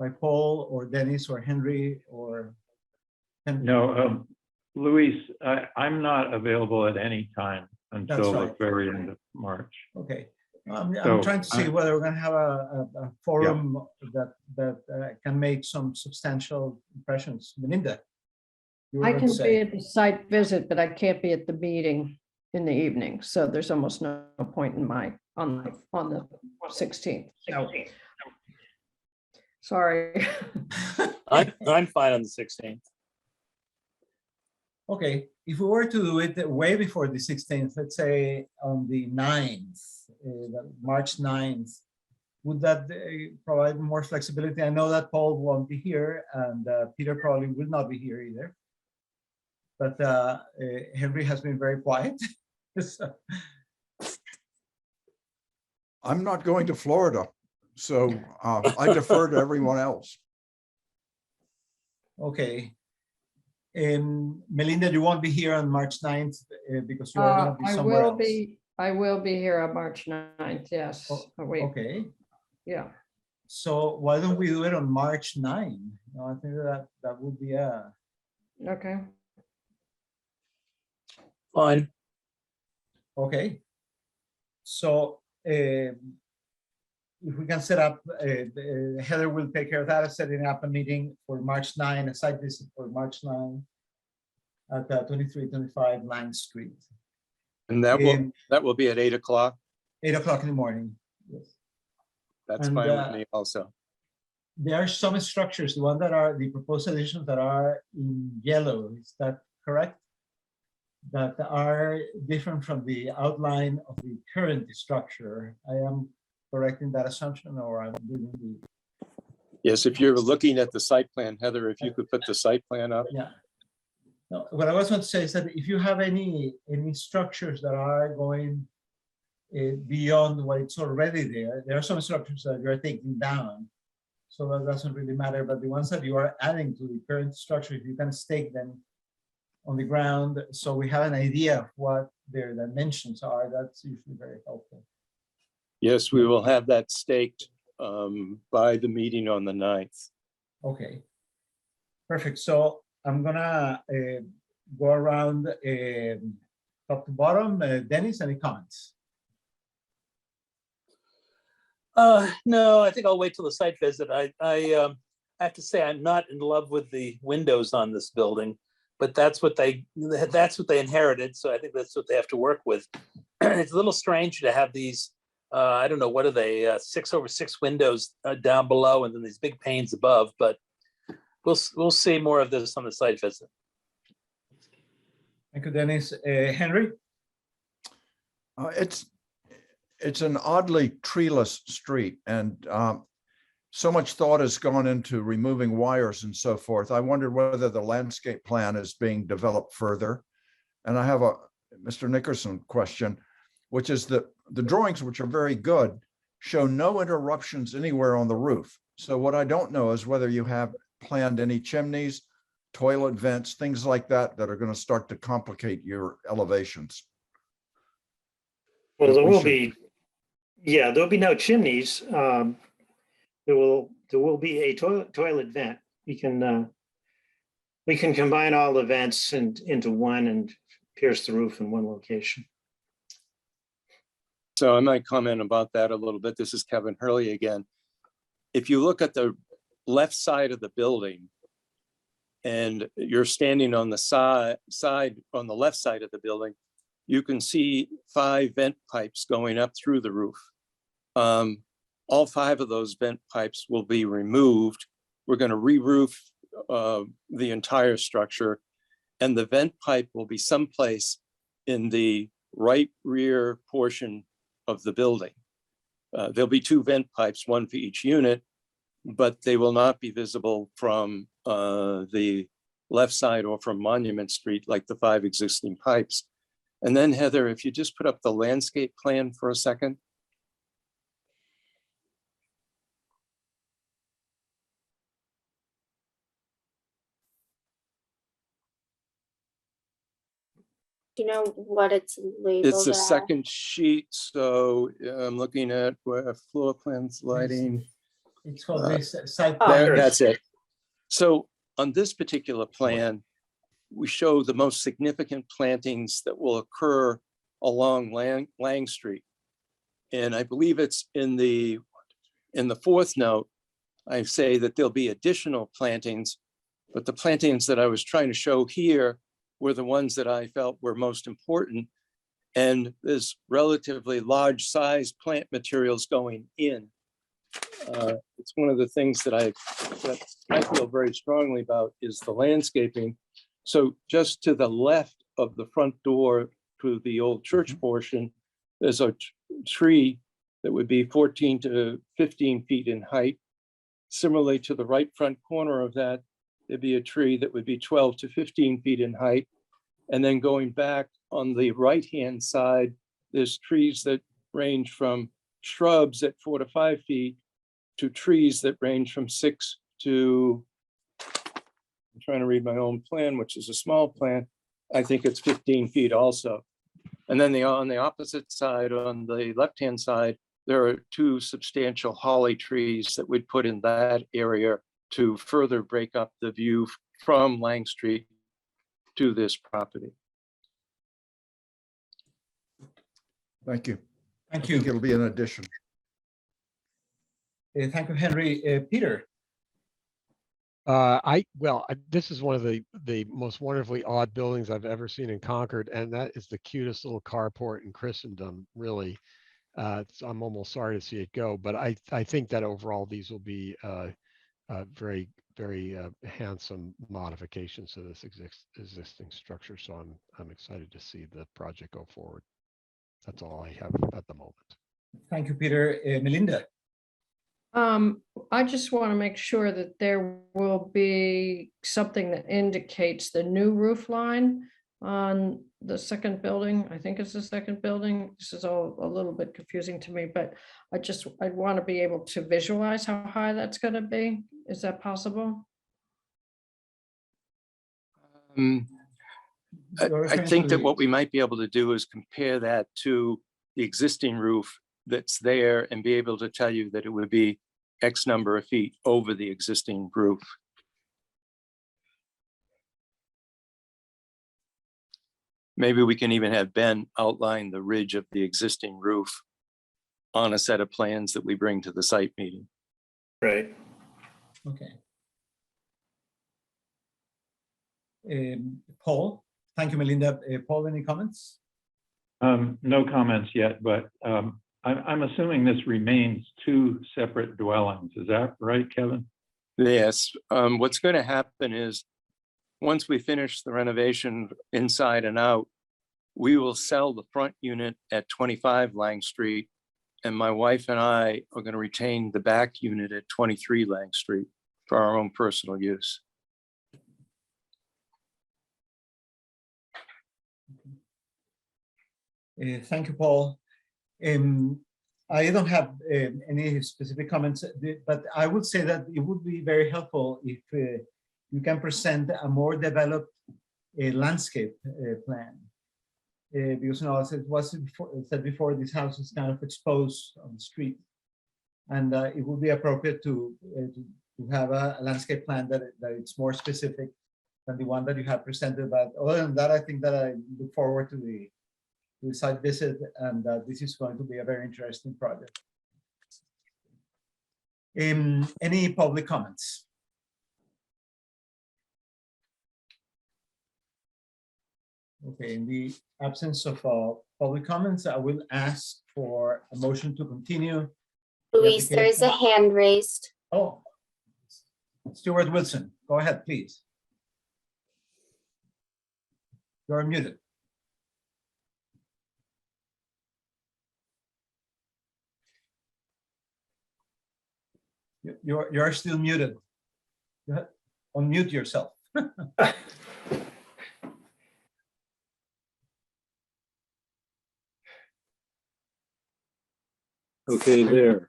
by Paul or Dennis or Henry or. No, Luis, I'm not available at any time until the right. very end of March. Okay, I'm So, trying to see I- whether we're gonna have a forum that can make some substantial impressions. Melinda? you were I going to can be say. at the site visit, but I can't be at the meeting in the evening. So there's almost no point in on the 16th. So, sorry. I'm fine on the 16th. Okay, if we were to do it way before the 16th, let's say on the 9th, March 9th, would that provide more flexibility? I know that Paul won't be here and Peter probably will not be here either. But Henry has been very quiet. So, I'm not going to Florida, so I defer to everyone else. okay. Melinda, you won't be here on March 9th because you are going to be somewhere else. I will be here on March 9th, yes. Oh, Wait, okay. yeah. So why don't we do it on March 9? No, I think that would be a. Okay. Fine. Okay. So if we can set up, Heather will take care of that, setting up a meeting for March 9, a site visit for March 9 at 2325 Lang Street. And that will be at 8 o'clock. 8 o'clock in the morning. Yes. That's And, fine with me also. There are some structures, the one that are the proposed additions that are in yellow, is that correct? That are different from the outline of the current structure. I am correcting that assumption, or I'm doing the. Yes, if you're looking at the site plan, Heather, if you could put the site plan up. Yeah. No, what I was going to say is that if you have any structures that are going beyond what it's already there are some structures that you're taking down. So that doesn't really matter, but the ones that you are adding to the current structure, if you can stake them on the ground, so we have an idea of what their dimensions are, that's usually very helpful. Yes, we will have that staked by the meeting on the 9th. Okay, perfect. So I'm gonna go around top to bottom. Dennis, any comments? No, I think I'll wait till the site visit. I have to say I'm not in love with the windows on this building, but that's what they inherited. So I think that's what they have to work with. It's a little strange to have these. I don't know, what are they? 6x6 windows down below, and then these big panes above. But we'll see more of this on the site visit. Thank you, Dennis. Henry? It's an oddly treeless street, and so much thought has gone into removing wires and so forth. I wondered whether the landscape plan is being developed further. And I have a Mr. Nickerson question, which is that the drawings, which are very good, show no interruptions anywhere on the roof. So what I don't know is whether you have planned any chimneys, toilet vents, things like that are going to start to complicate your elevations. Well, there will be, yeah, there'll be no chimneys. There will be a toilet vent. We can combine all the vents into one and pierce the roof in one location. So I might comment about that a little bit. This is Kevin Hurley again. If you look at the left side of the building and you're standing on the side on the left side of the building, you can see 5 vent pipes going up through the roof. All 5 of those vent pipes will be removed. We're going to re-roof the entire structure, and the vent pipe will be someplace in the right rear portion of the building. there'll be 2 vent pipes, one for each unit, but they will not be visible from the left side or from Monument Street like the 5 existing pipes. And then Heather, if you just put up the landscape plan for a second. Do you know what it's labeled It's the as? second sheet, so I'm looking at where floor plans, lighting. It's called this site. That's it. So on this particular plan, we show the most significant plantings that will occur along Lang Street. And I believe it's in the 4th note, I say that there'll be additional plantings, but the plantings that I was trying to show here were the ones that I felt were most important. And there's relatively large size plant materials going in. It's one of the things that I feel very strongly about is the landscaping. So just to the left of the front door to the old church portion, there's a tree that would be 14 to 15 feet in height. Similarly, to the right front corner of that, there'd be a tree that would be 12 to 15 feet in height. And then going back on the right-hand side, there's trees that range from shrubs at 4 to 5 feet to trees that range from 6 to, I'm trying to read my own plan, which is a small plan. I think it's 15 feet also. And then on the opposite side, on the left-hand side, there are 2 substantial holly trees that we'd put in that area to further break up the view from Lang Street to this property. Thank you. Thank I think you. it'll be an addition. Thank you, Henry. Peter. This is one of the most wonderfully odd buildings I've ever seen in Concord, and that is the cutest little carport in Christendom, really. I'm almost sorry to see it go, but I think that overall these will be very, very handsome modifications to this existing structure. So I'm excited to see the project go forward. That's all I have at the moment. Thank you, Peter. Melinda. I just want to make sure that there will be something that indicates the new roof line on the second building. I think it's the second building. This is all a little bit confusing to me, but I want to be able to visualize how high that's going to be. Is that possible? I think that what we might be able to do is compare that to the existing roof that's there and be able to tell you that it would be X number of feet over the existing roof. Maybe we can even have Ben outline the ridge of the existing roof on a set of plans that we bring to the site meeting. Right. Okay. Paul, thank you, Melinda. Paul, any comments? No comments yet, but I'm assuming this remains 2 separate dwellings. Is that right, Kevin? Yes. What's going to happen is once we finish the renovation inside and out, we will sell the front unit at 25 Lang Street, and my wife and I are going to retain the back unit at 23 Lang Street for our own personal use. Thank you, Paul. I don't have any specific comments, but I would say that it would be very helpful if you can present a more developed landscape plan. Because, as it was said before, this house is kind of exposed on the street. And it would be appropriate to have a landscape plan that it's more specific than the one that you have presented. But other than that, I think that I look forward to the site visit, and this is going to be a very interesting project. Any public comments? Okay, in the absence of public comments, I will ask for a motion to continue. Luis, there is a hand raised. Oh, Stuart Wilson, go ahead, please. You're muted. You're still muted. Go ahead. Unmute yourself. Okay, there.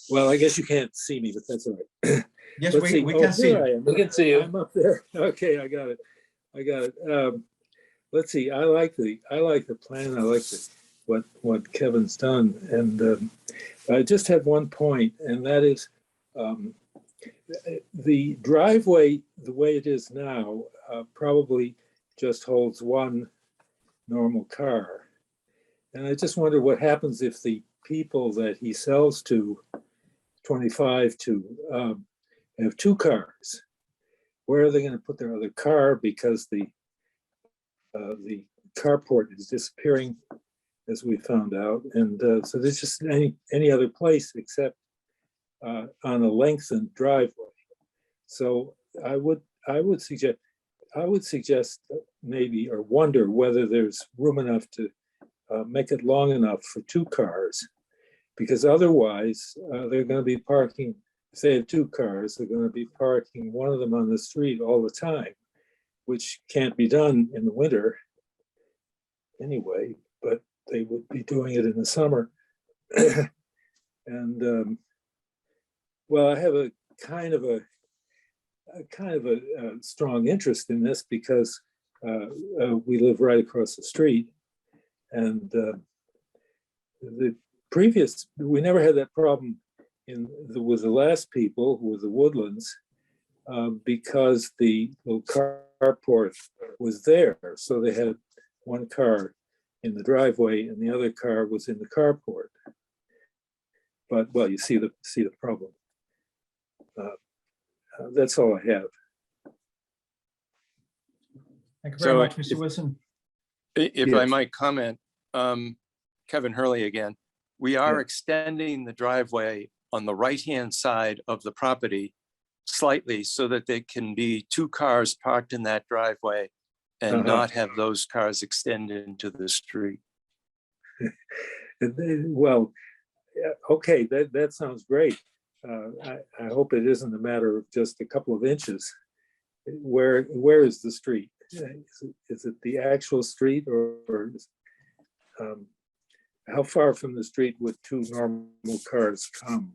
Well, I guess you can't see me, but that's all right. Yes, Let's see. we Oh, can see here you. I am. We can see you. I'm up there. Okay, I got it. I got it. Let's see. I like the plan. I like what Kevin's done, and I just have one point, and that is the driveway, the way it is now, probably just holds one normal car. And I just wonder what happens if the people that he sells to, 25 to, have two cars. Where are they going to put their other car? Because the carport is disappearing, as we found out, and so there's just any other place except on a lengthened driveway. So I would suggest maybe, or wonder whether there's room enough to make it long enough for two cars, because otherwise they're going to be parking. If they have two cars, they're going to be parking one of them on the street all the time, which can't be done in the winter anyway, but they would be doing it in the summer. And well, I have a kind of a strong interest in this because we live right across the street, and we never had that problem with the last people, with the Woodlands, because the little carport was there, so they had one car in the driveway and the other car was in the carport. But well, you see the problem. That's all I have. Thank you very So much, Mr. Wilson. If I Yes. might comment, Kevin Hurley again, we are Yeah. extending the driveway on the right-hand side of the property slightly so that there can be two cars parked in that driveway and not have those cars extend into the street. Well, okay, that sounds great. I hope it isn't a matter of just a couple of inches. Where is the street? Is it the actual street, or how far from the street would two normal cars come?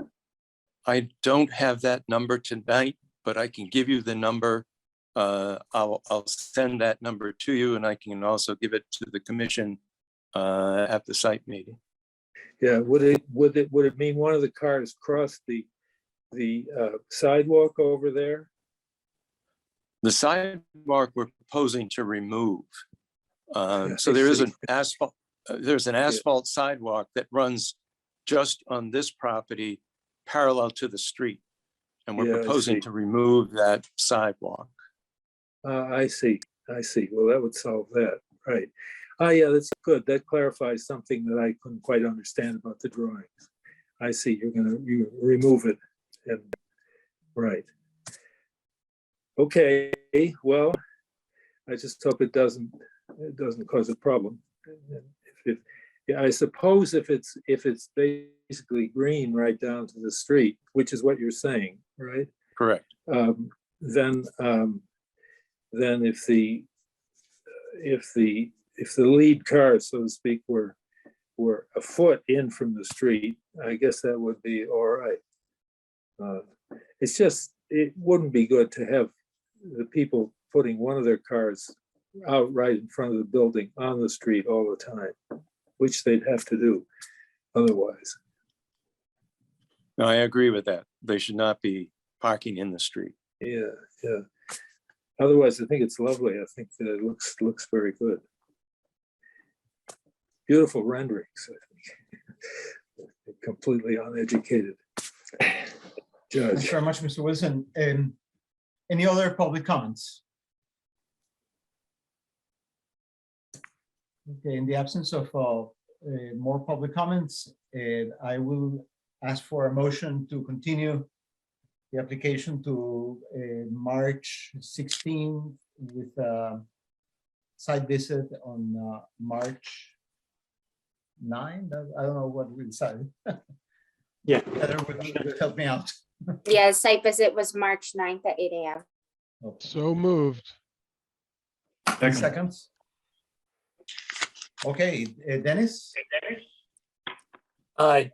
I don't have that number tonight, but I can give you the number. I'll send that number to you, and I can also give it to the commission at the site meeting. Yeah, would it mean one of the cars crossed the sidewalk over there? The sidewalk we're proposing to remove. So I there is see. an asphalt. There's an asphalt sidewalk that runs just on this property, parallel to the street, and we're Yeah, I proposing see. to remove that sidewalk. I see. Well, that would solve that, right? Yeah, that's good. That clarifies something that I couldn't quite understand about the drawings. I see. You remove it, and right. Okay. Well, I just hope it doesn't cause a problem. Yeah, I suppose if it's basically green right down to the street, which is what you're saying, right? Correct. Then if the lead car, so to speak, were a foot in from the street, I guess that would be all right. It's just, it wouldn't be good to have the people putting one of their cars out right in front of the building on the street all the time, which they'd have to do otherwise. No, I agree with that. They should not be parking in the street. Yeah. Otherwise, I think it's lovely. I think that it looks very good. Beautiful renderings, I think. Completely uneducated judge. Thanks very much, Mr. Wilson. Any other public comments? Okay, in the absence of more public comments, I will ask for a motion to continue the application to March 16 with a site visit on March 9. I don't know what we decided. Yeah. Heather would help me out. Yeah, site visit was March 9th at 8 a.m. So moved. 10 seconds. Okay, Dennis, Aye.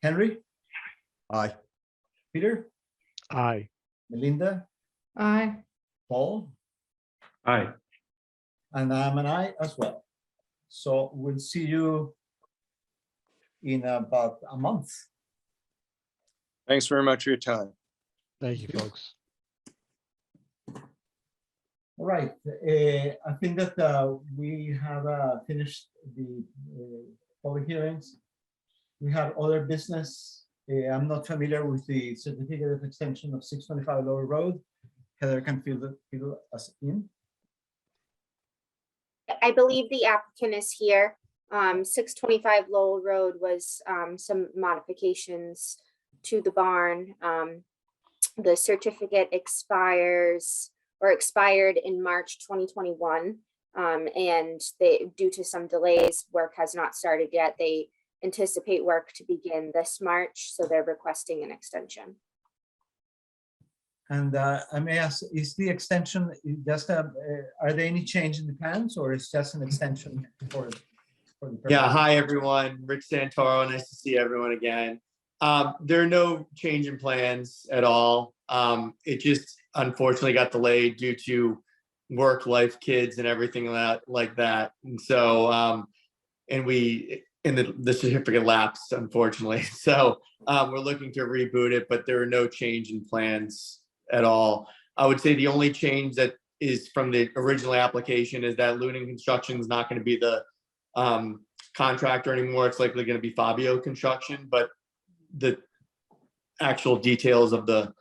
Henry, Aye. Peter, Aye. Melinda, Aye. Paul, Aye. and I'm an aye as well. So we'll see you in about a month. Thanks very much for your time. Thank you, folks. All right, I think that we have finished the public hearings. We have other business. I'm not familiar with the certificate of extension of 625 Lower Road. Heather can fill us in. I believe the applicant is here. 625 Lowell Road was some modifications to the barn. The certificate expired in March 2021. And due to some delays, work has not started yet. They anticipate work to begin this March, so they're requesting an extension. And I may ask, is the extension just are there any change in the plans, or is just an extension for the purpose? Yeah, hi everyone, Rich Santoro, nice to see everyone again. There are no change in plans at all. It just unfortunately got delayed due to work, life, kids, and everything like that. And so, the certificate lapsed, unfortunately. So we're looking to reboot it, but there are no change in plans at all. I would say the only change that is from the original application is that Luning Construction is not going to be the contractor anymore. It's likely going to be Fabio Construction, but the actual details of the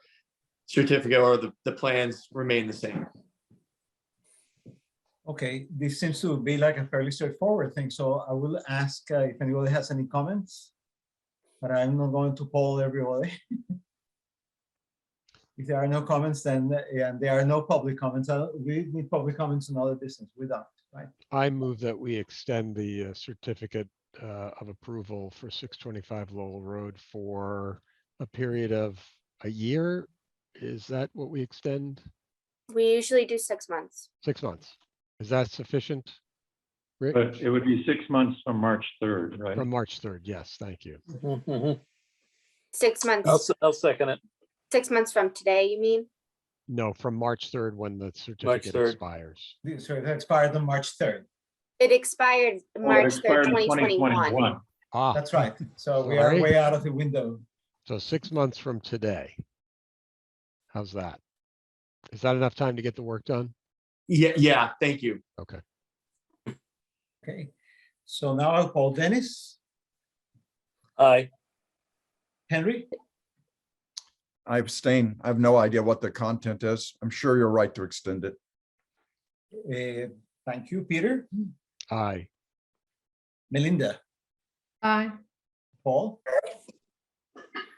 certificate or the plans remain the same. Okay, this seems to be like a fairly straightforward thing. So I will ask if anybody has any comments, but I'm not going to poll everybody. If there are no comments, then and there are no public comments. We need public comments in other business. We don't, right? I move that we extend the certificate of approval for 625 Lowell Road for a period of a year. Is that what we extend? We usually do 6 months. 6 months. Is that sufficient? Rick? But it would be 6 months from March 3rd, right? From March 3rd, yes, thank you. 6 months. I'll second it. 6 months from today, you mean? No, from March 3rd when the certificate 3rd. expires. So it expired on March 3rd. It expired March 3rd, expired in 2021. Ah, That's right. So we are Sorry. way out of the window. so 6 months from today. How's that? Is that enough time to get the work done? Yeah, thank you. Okay. Okay. So now I'll call Dennis, Aye. Henry, I abstain. I have no idea what the content is. I'm sure you're right to extend it. thank you, Peter, Aye. Melinda, Aye. Paul,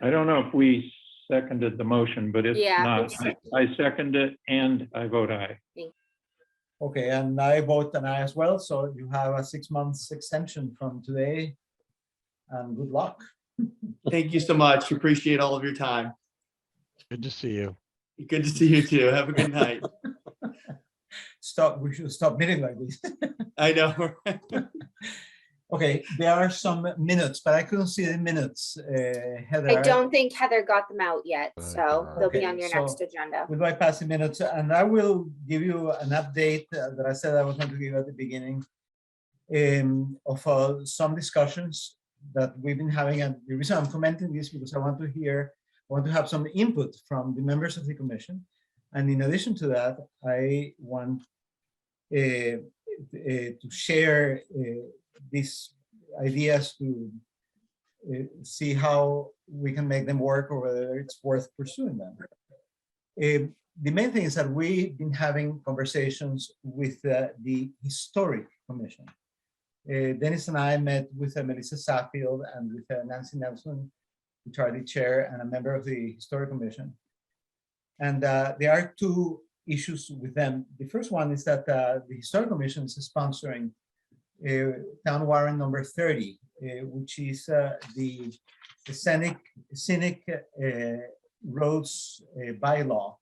I don't know if we seconded the motion, but if Yeah, not, I second it and I vote aye. okay, and I vote an aye as well. So you have a 6 months extension from today, and good luck. Thank you so much. Appreciate all of your time. Good to see you. Good to see you too. Have a good night. We should stop meeting like this. I know. Okay, there are some minutes, but I couldn't see the minutes. Heather, I don't think Heather got them out yet, so they'll be Okay, on your so next agenda. we bypass the minutes, and I will give you an update that I said I was going to give at the beginning of some discussions that we've been having. And the reason I'm commenting this because I want to have some input from the members of the commission. And in addition to that, I want to share these ideas to see how we can make them work or whether it's worth pursuing them. The main thing is that we've been having conversations with the Historic Commission. Dennis and I met with Melissa Saffield and with Nancy Nelson, which are the chair and a member of the Historic Commission. And there are two issues with them. The first one is that the Historic Commission is sponsoring town warrant number 30, which is the scenic roads bylaw.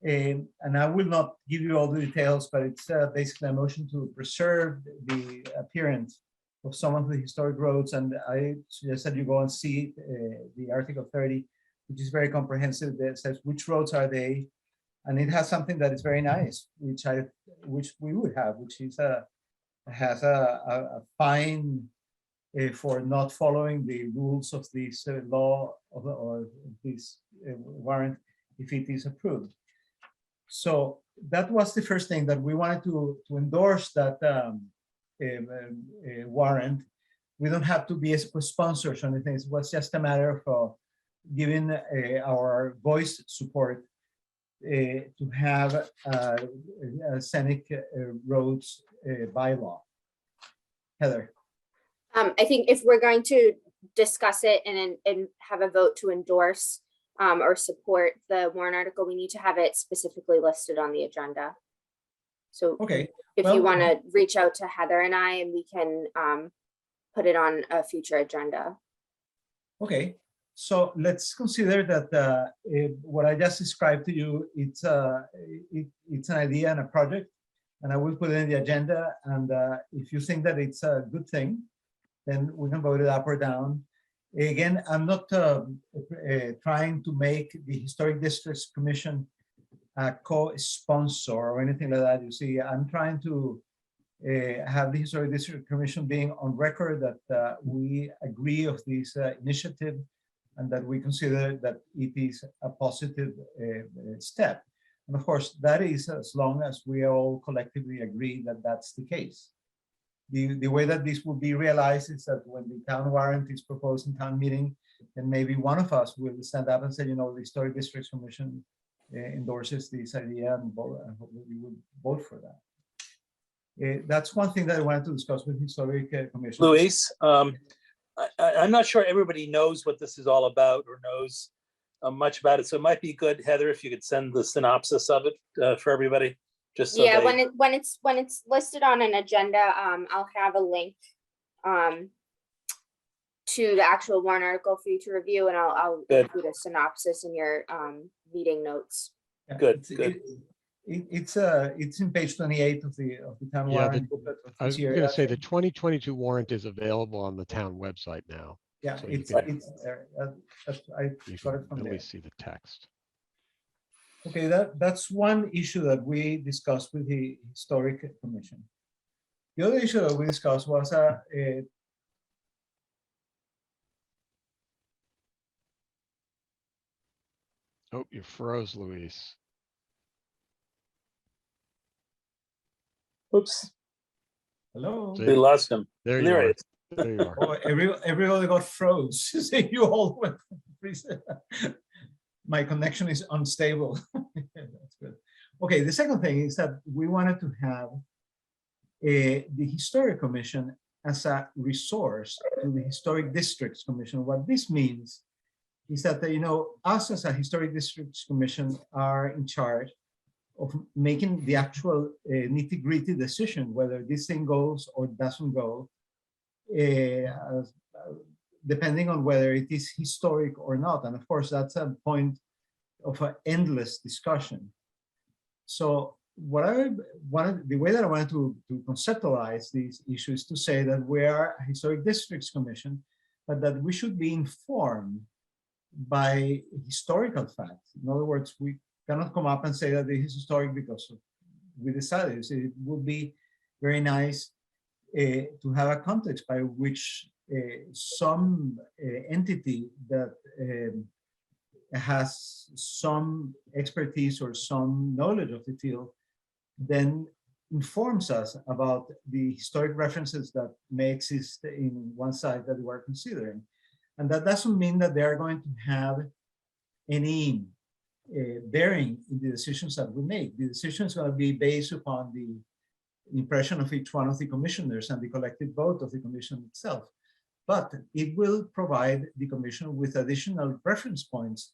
And I will not give you all the details, but it's basically a motion to preserve the appearance of some of the historic roads. And I suggest that you go and see the Article 30, which is very comprehensive. That says which roads are they, and it has something that is very nice, which we would have, which is has a fine for not following the rules of this law or this warrant if it is approved. So that was the first thing that we wanted to endorse, that warrant. We don't have to be sponsors or anything. It was just a matter of giving our voice support to have a scenic roads bylaw. Heather. I think if we're going to discuss it and have a vote to endorse or support the warrant article, we need to have it specifically listed on the agenda. So okay, if you want to reach out to Heather and I, and we can put it on a future agenda. Okay, so let's consider that what I just described to you, it's an idea and a project, and I will put it in the agenda. And if you think that it's a good thing, then we can vote it up or down. Again, I'm not trying to make the Historic Districts Commission a co-sponsor or anything like that. You see, I'm trying to have the Historic District Commission being on record that we agree of this initiative and that we consider that it is a positive step. And of course, that is as long as we all collectively agree that that's the case. The way that this will be realized is that when the town warrant is proposed in town meeting, and maybe one of us will stand up and say, you know, the Historic Districts Commission endorses this idea, and we would vote for that. That's one thing that I wanted to discuss with Historic Commission. Luis, I'm not sure everybody knows what this is all about or knows much about it. So it might be good, Heather, if you could send the synopsis of it for everybody. Just so yeah, when it's listed on an agenda, I'll have a link to the actual warrant article for you to review, and I'll include a synopsis in your meeting notes. Yeah, good. It's in page 28 of the town warrant. I was going to say the 2022 warrant is available on the town website now. Yeah, so it's I got it from at there. least see the text. Okay, that's one issue that we discussed with the Historic Commission. The other issue that we discussed was Oh, you froze, Luis. Oops. Hello. We lost him. There you There are. he is. There you are. Oh, everybody got froze. You all went. My connection is unstable. That's good. Okay, the second thing is that we wanted to have the Historic Commission as a resource to the Historic Districts Commission. What this means is that, you know, us as a Historic Districts Commission are in charge of making the actual nitty-gritty decision whether this thing goes or doesn't go, depending on whether it is historic or not. And of course, that's a point of an endless discussion. So what I wanted, the way that I wanted to conceptualize these issues, to say that we are a Historic Districts Commission, but that we should be informed by historical facts. In other words, we cannot come up and say that this is historic because we decided. So it would be very nice to have a context by which some entity that has some expertise or some knowledge of the field then informs us about the historic references that may exist in one site that we are considering. And that doesn't mean that they are going to have any bearing in the decisions that we make. The decision is going to be based upon the impression of each one of the commissioners and the collective vote of the commission itself. But it will provide the commission with additional reference points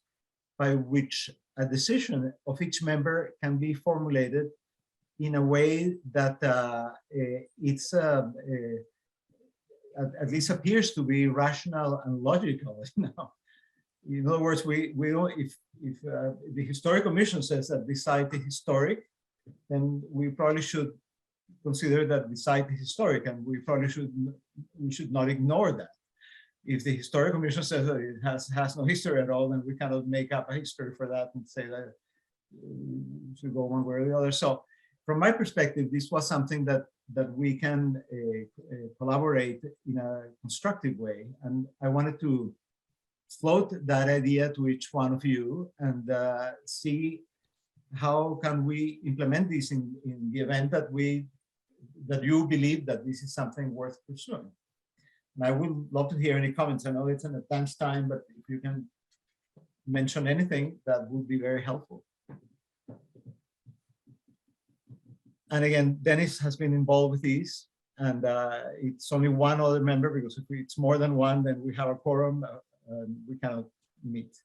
by which a decision of each member can be formulated in a way that it's at least appears to be rational and logical. In other words, we don't, if the Historic Commission says that this site is historic, then we probably should consider that the site is historic, and we should not ignore that. If the Historic Commission says that it has no history at all, then we cannot make up a history for that and say that it should go one way or the other. So from my perspective, this was something that we can collaborate in a constructive way. And I wanted to float that idea to each one of you and see how can we implement this in the event that you believe that this is something worth pursuing. And I would love to hear any comments. I know it's an advanced time, but if you can mention anything, that would be very helpful. And again, Dennis has been involved with these, and it's only one other member, because if it's more than one, then we have a quorum, we cannot meet.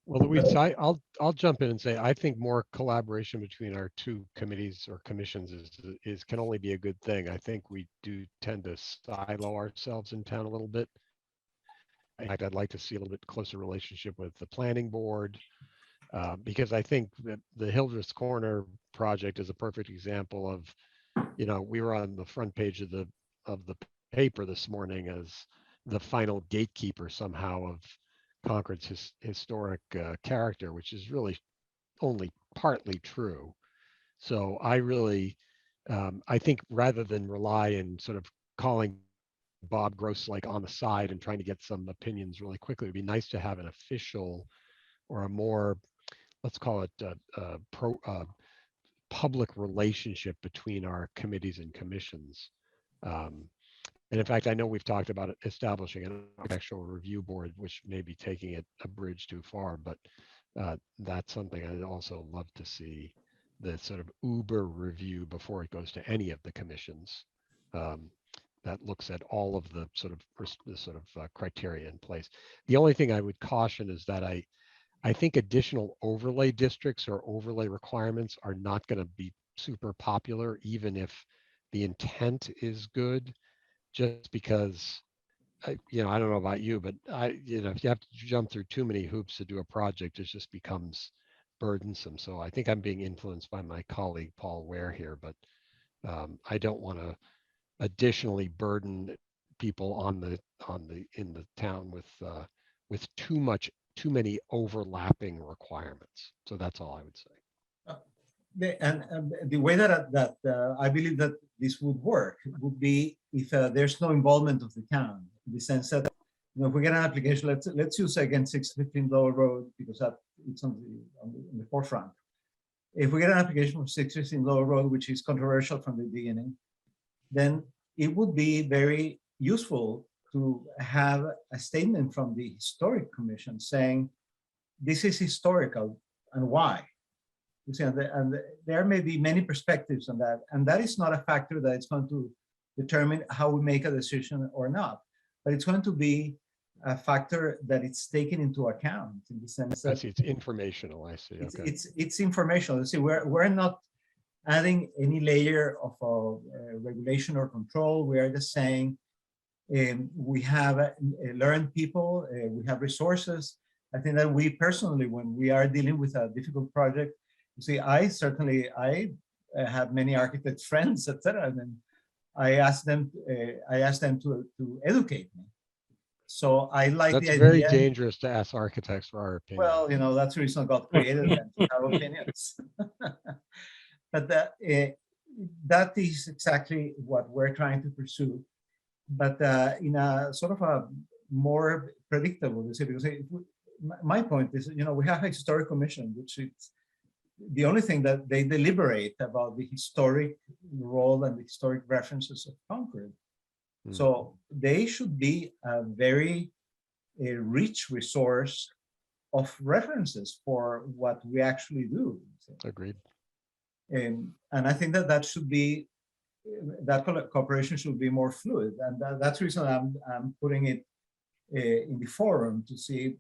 Well, Luis, I'll jump in and say, I think more collaboration between our two committees or commissions can only be a good thing. I think we do tend to silo ourselves in town a little bit. In fact, I'd like to see a little bit closer relationship with the planning board, because I think that the Hildreth Corner project is a perfect example of, we were on the front page of the paper this morning as the final gatekeeper somehow of Concord's historic character, which is really only partly true. So I really, I think rather than rely and sort of calling Bob Gross like on the side and trying to get some opinions really quickly, it'd be nice to have an official or a more, let's call it public relationship between our committees and commissions. And in fact, I know we've talked about establishing an architectural review board, which may be taking it a bridge too far, but that's something I'd also love to see, the sort of Uber review before it goes to any of the commissions, that looks at all of the sort of criteria in place. The only thing I would caution is that I think additional overlay districts or overlay requirements are not going to be super popular, even if the intent is good. Just because, I don't know about you, but if you have to jump through too many hoops to do a project, it just becomes burdensome. So I think I'm being influenced by my colleague Paul Ware here, but I don't want to additionally burden people in the town with too many overlapping requirements. So that's all I would say. And the way that I believe that this would work would be if there's no involvement of the town, in the sense that, if we get an application, let's use again 615 Lower Road, because it's on the forefront. If we get an application for 615 Lower Road, which is controversial from the beginning, then it would be very useful to have a statement from the Historic Commission saying, this is historical and why. You see, and there may be many perspectives on that, and that is not a factor that it's going to determine how we make a decision or not, but it's going to be a factor that it's taken into account in the sense that I see, it's informational. I see. Okay. It's informational. You see, we're not adding any layer of regulation or control. We are just saying we have learned people, we have resources. I think that we personally, when we are dealing with a difficult project, you see, I have many architect friends, etc., and I ask them to educate me. So I like that's the idea. Very dangerous to ask architects for our opinion. Well, that's the reason God created them, to have opinions. But that is exactly what we're trying to pursue, but in a sort of a more predictable, because my point is, we have a historic commission, which is the only thing that they deliberate about the historic role and the historic references of Concord. So they should be a very rich resource of references for what we actually do. Agreed. And I think that should be, that cooperation should be more fluid, and that's the reason I'm putting it in the forum to see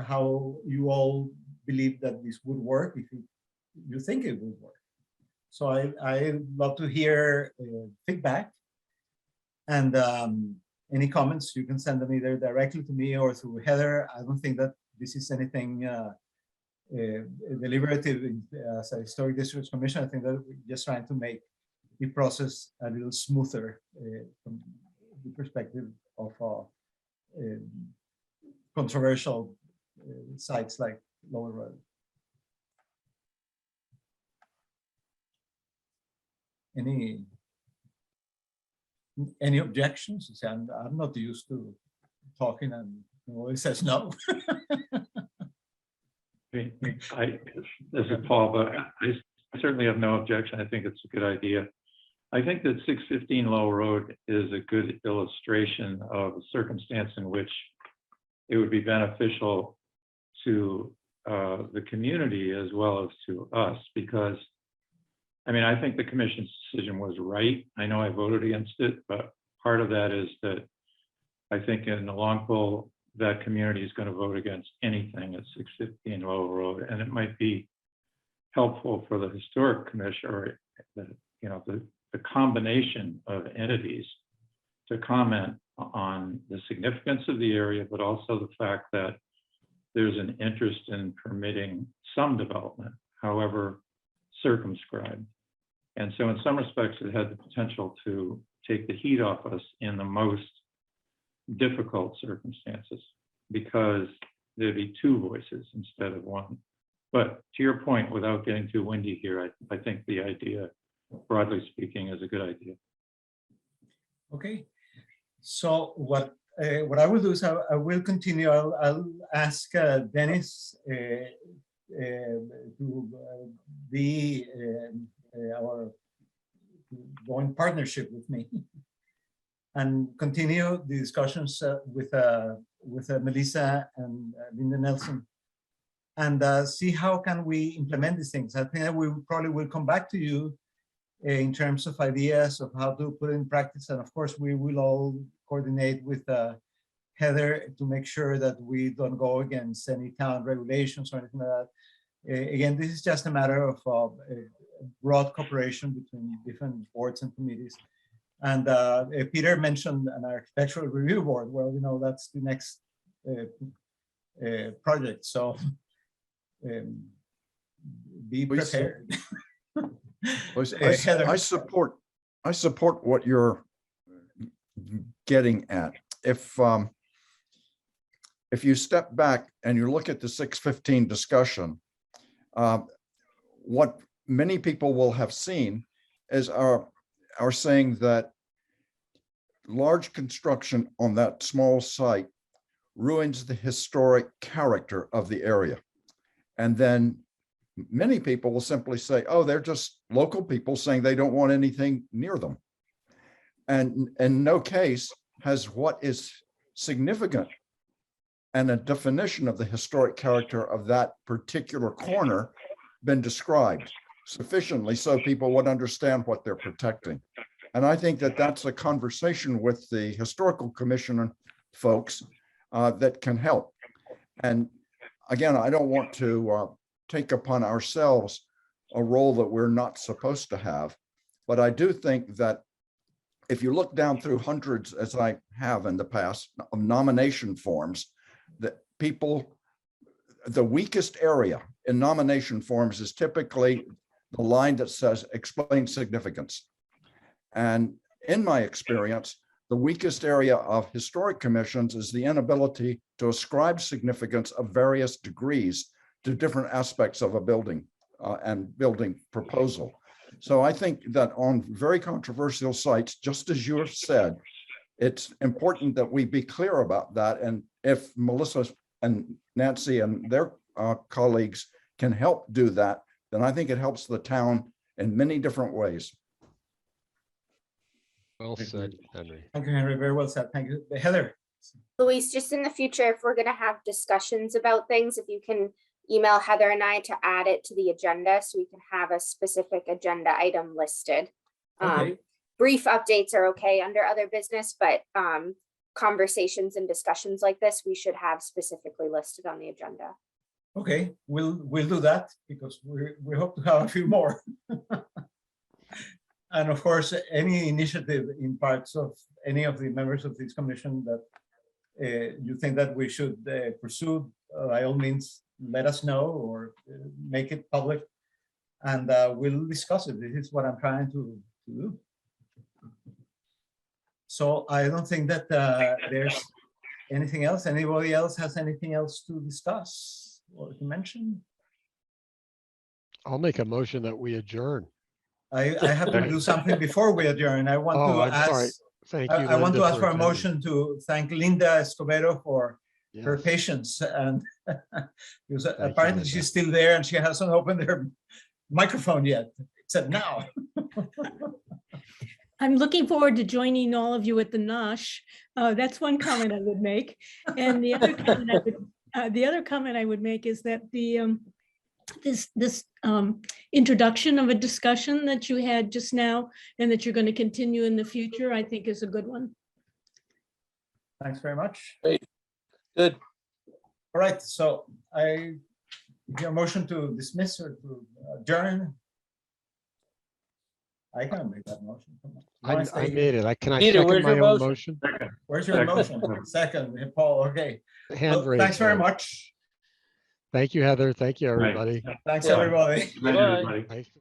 how you all believe that this would work, you think it would work. So I love to hear feedback, and any comments, you can send them either directly to me or through Heather. I don't think that this is anything deliberative as a historic districts commission. I think that we're just trying to make the process a little smoother from the perspective of controversial sites like Lower Road. Any objections? See, I'm not used to talking and always says no. This is Paul, but I certainly have no objection. I think it's a good idea. I think that 615 Low Road is a good illustration of a circumstance in which it would be beneficial to the community as well as to us, because I mean, I think the commission's decision was right. I know I voted against it, but part of that is that I think in the long pull, that community is going to vote against anything at 615 Low Road, and it might be helpful for the historic commission, or the combination of entities to comment on the significance of the area, but also the fact that there's an interest in permitting some development, however circumscribed. And so in some respects, it had the potential to take the heat off us in the most difficult circumstances, because there'd be two voices instead of one. But to your point, without getting too windy here, I think the idea, broadly speaking, is a good idea. Okay, so what I will do is I will continue. I'll ask Dennis to be our go in partnership with me and continue the discussions with Melissa and Linda Nelson, and see how can we implement these things. I think that we probably will come back to you in terms of ideas of how to put in practice. And of course, we will all coordinate with Heather to make sure that we don't go against any town regulations or anything like that. Again, this is just a matter of broad cooperation between different boards and committees. And Peter mentioned an architectural review board. Well, that's the next project. So be prepared. I support what you're getting at. If you step back and you look at the 615 discussion, what many people will have seen is are saying that large construction on that small site ruins the historic character of the area. And then many people will simply say, oh, they're just local people saying they don't want anything near them. And in no case has what is significant and a definition of the historic character of that particular corner been described sufficiently so people would understand what they're protecting. And I think that that's a conversation with the historical commission folks that can help. And again, I don't want to take upon ourselves a role that we're not supposed to have, but I do think that if you look down through hundreds, as I have in the past, of nomination forms, that people, the weakest area in nomination forms is typically the line that says explain significance. And in my experience, the weakest area of historic commissions is the inability to ascribe significance of various degrees to different aspects of a building and building proposal. So I think that on very controversial sites, just as you have said, it's important that we be clear about that. And if Melissa and Nancy and their colleagues can help do that, then I think it helps the town in many different ways. Well said, Henry. Thank you, Henry. Very well said. Thank you. Heather. Luis, just in the future, if we're going to have discussions about things, if you can email Heather and I to add it to the agenda so we can have a specific agenda item listed. Okay. Brief updates are okay under other business, but conversations and discussions like this, we should have specifically listed on the agenda. Okay, we'll do that because we hope to have a few more. And of course, any initiative in parts of any of the members of this commission that you think that we should pursue, by all means, let us know or make it public, and we'll discuss it. This is what I'm trying to do. So I don't think that there's anything else. Anybody else has anything else to discuss or to mention? I'll make a motion that we adjourn. I have to do something before we adjourn. I want to I'm sorry. ask. Thank you. I want to Linda, ask for a attending. motion to thank Linda Escobedo for her Yes. patience, and because you, apparently Linda. she's still there and she hasn't opened her microphone yet, except now. I'm looking forward to joining all of you at the Nosh. That's one comment I would make. And the other comment I would make is that the this introduction of a discussion that you had just now and that you're going to continue in the future, I think is a good one. Thanks very much. Great. Good. All right, so I hear a motion to dismiss or to adjourn. I can make that motion. Come on. You wanna I stay made here? it. Can I Peter, second where's my your own motion? motion? Where's your motion? Second, Paul, okay. Hand Well, thanks very raised. much. Thank you, Heather. Thank you, everybody. Thanks, Bye. everybody. Good night, Bye. everybody. Nice to-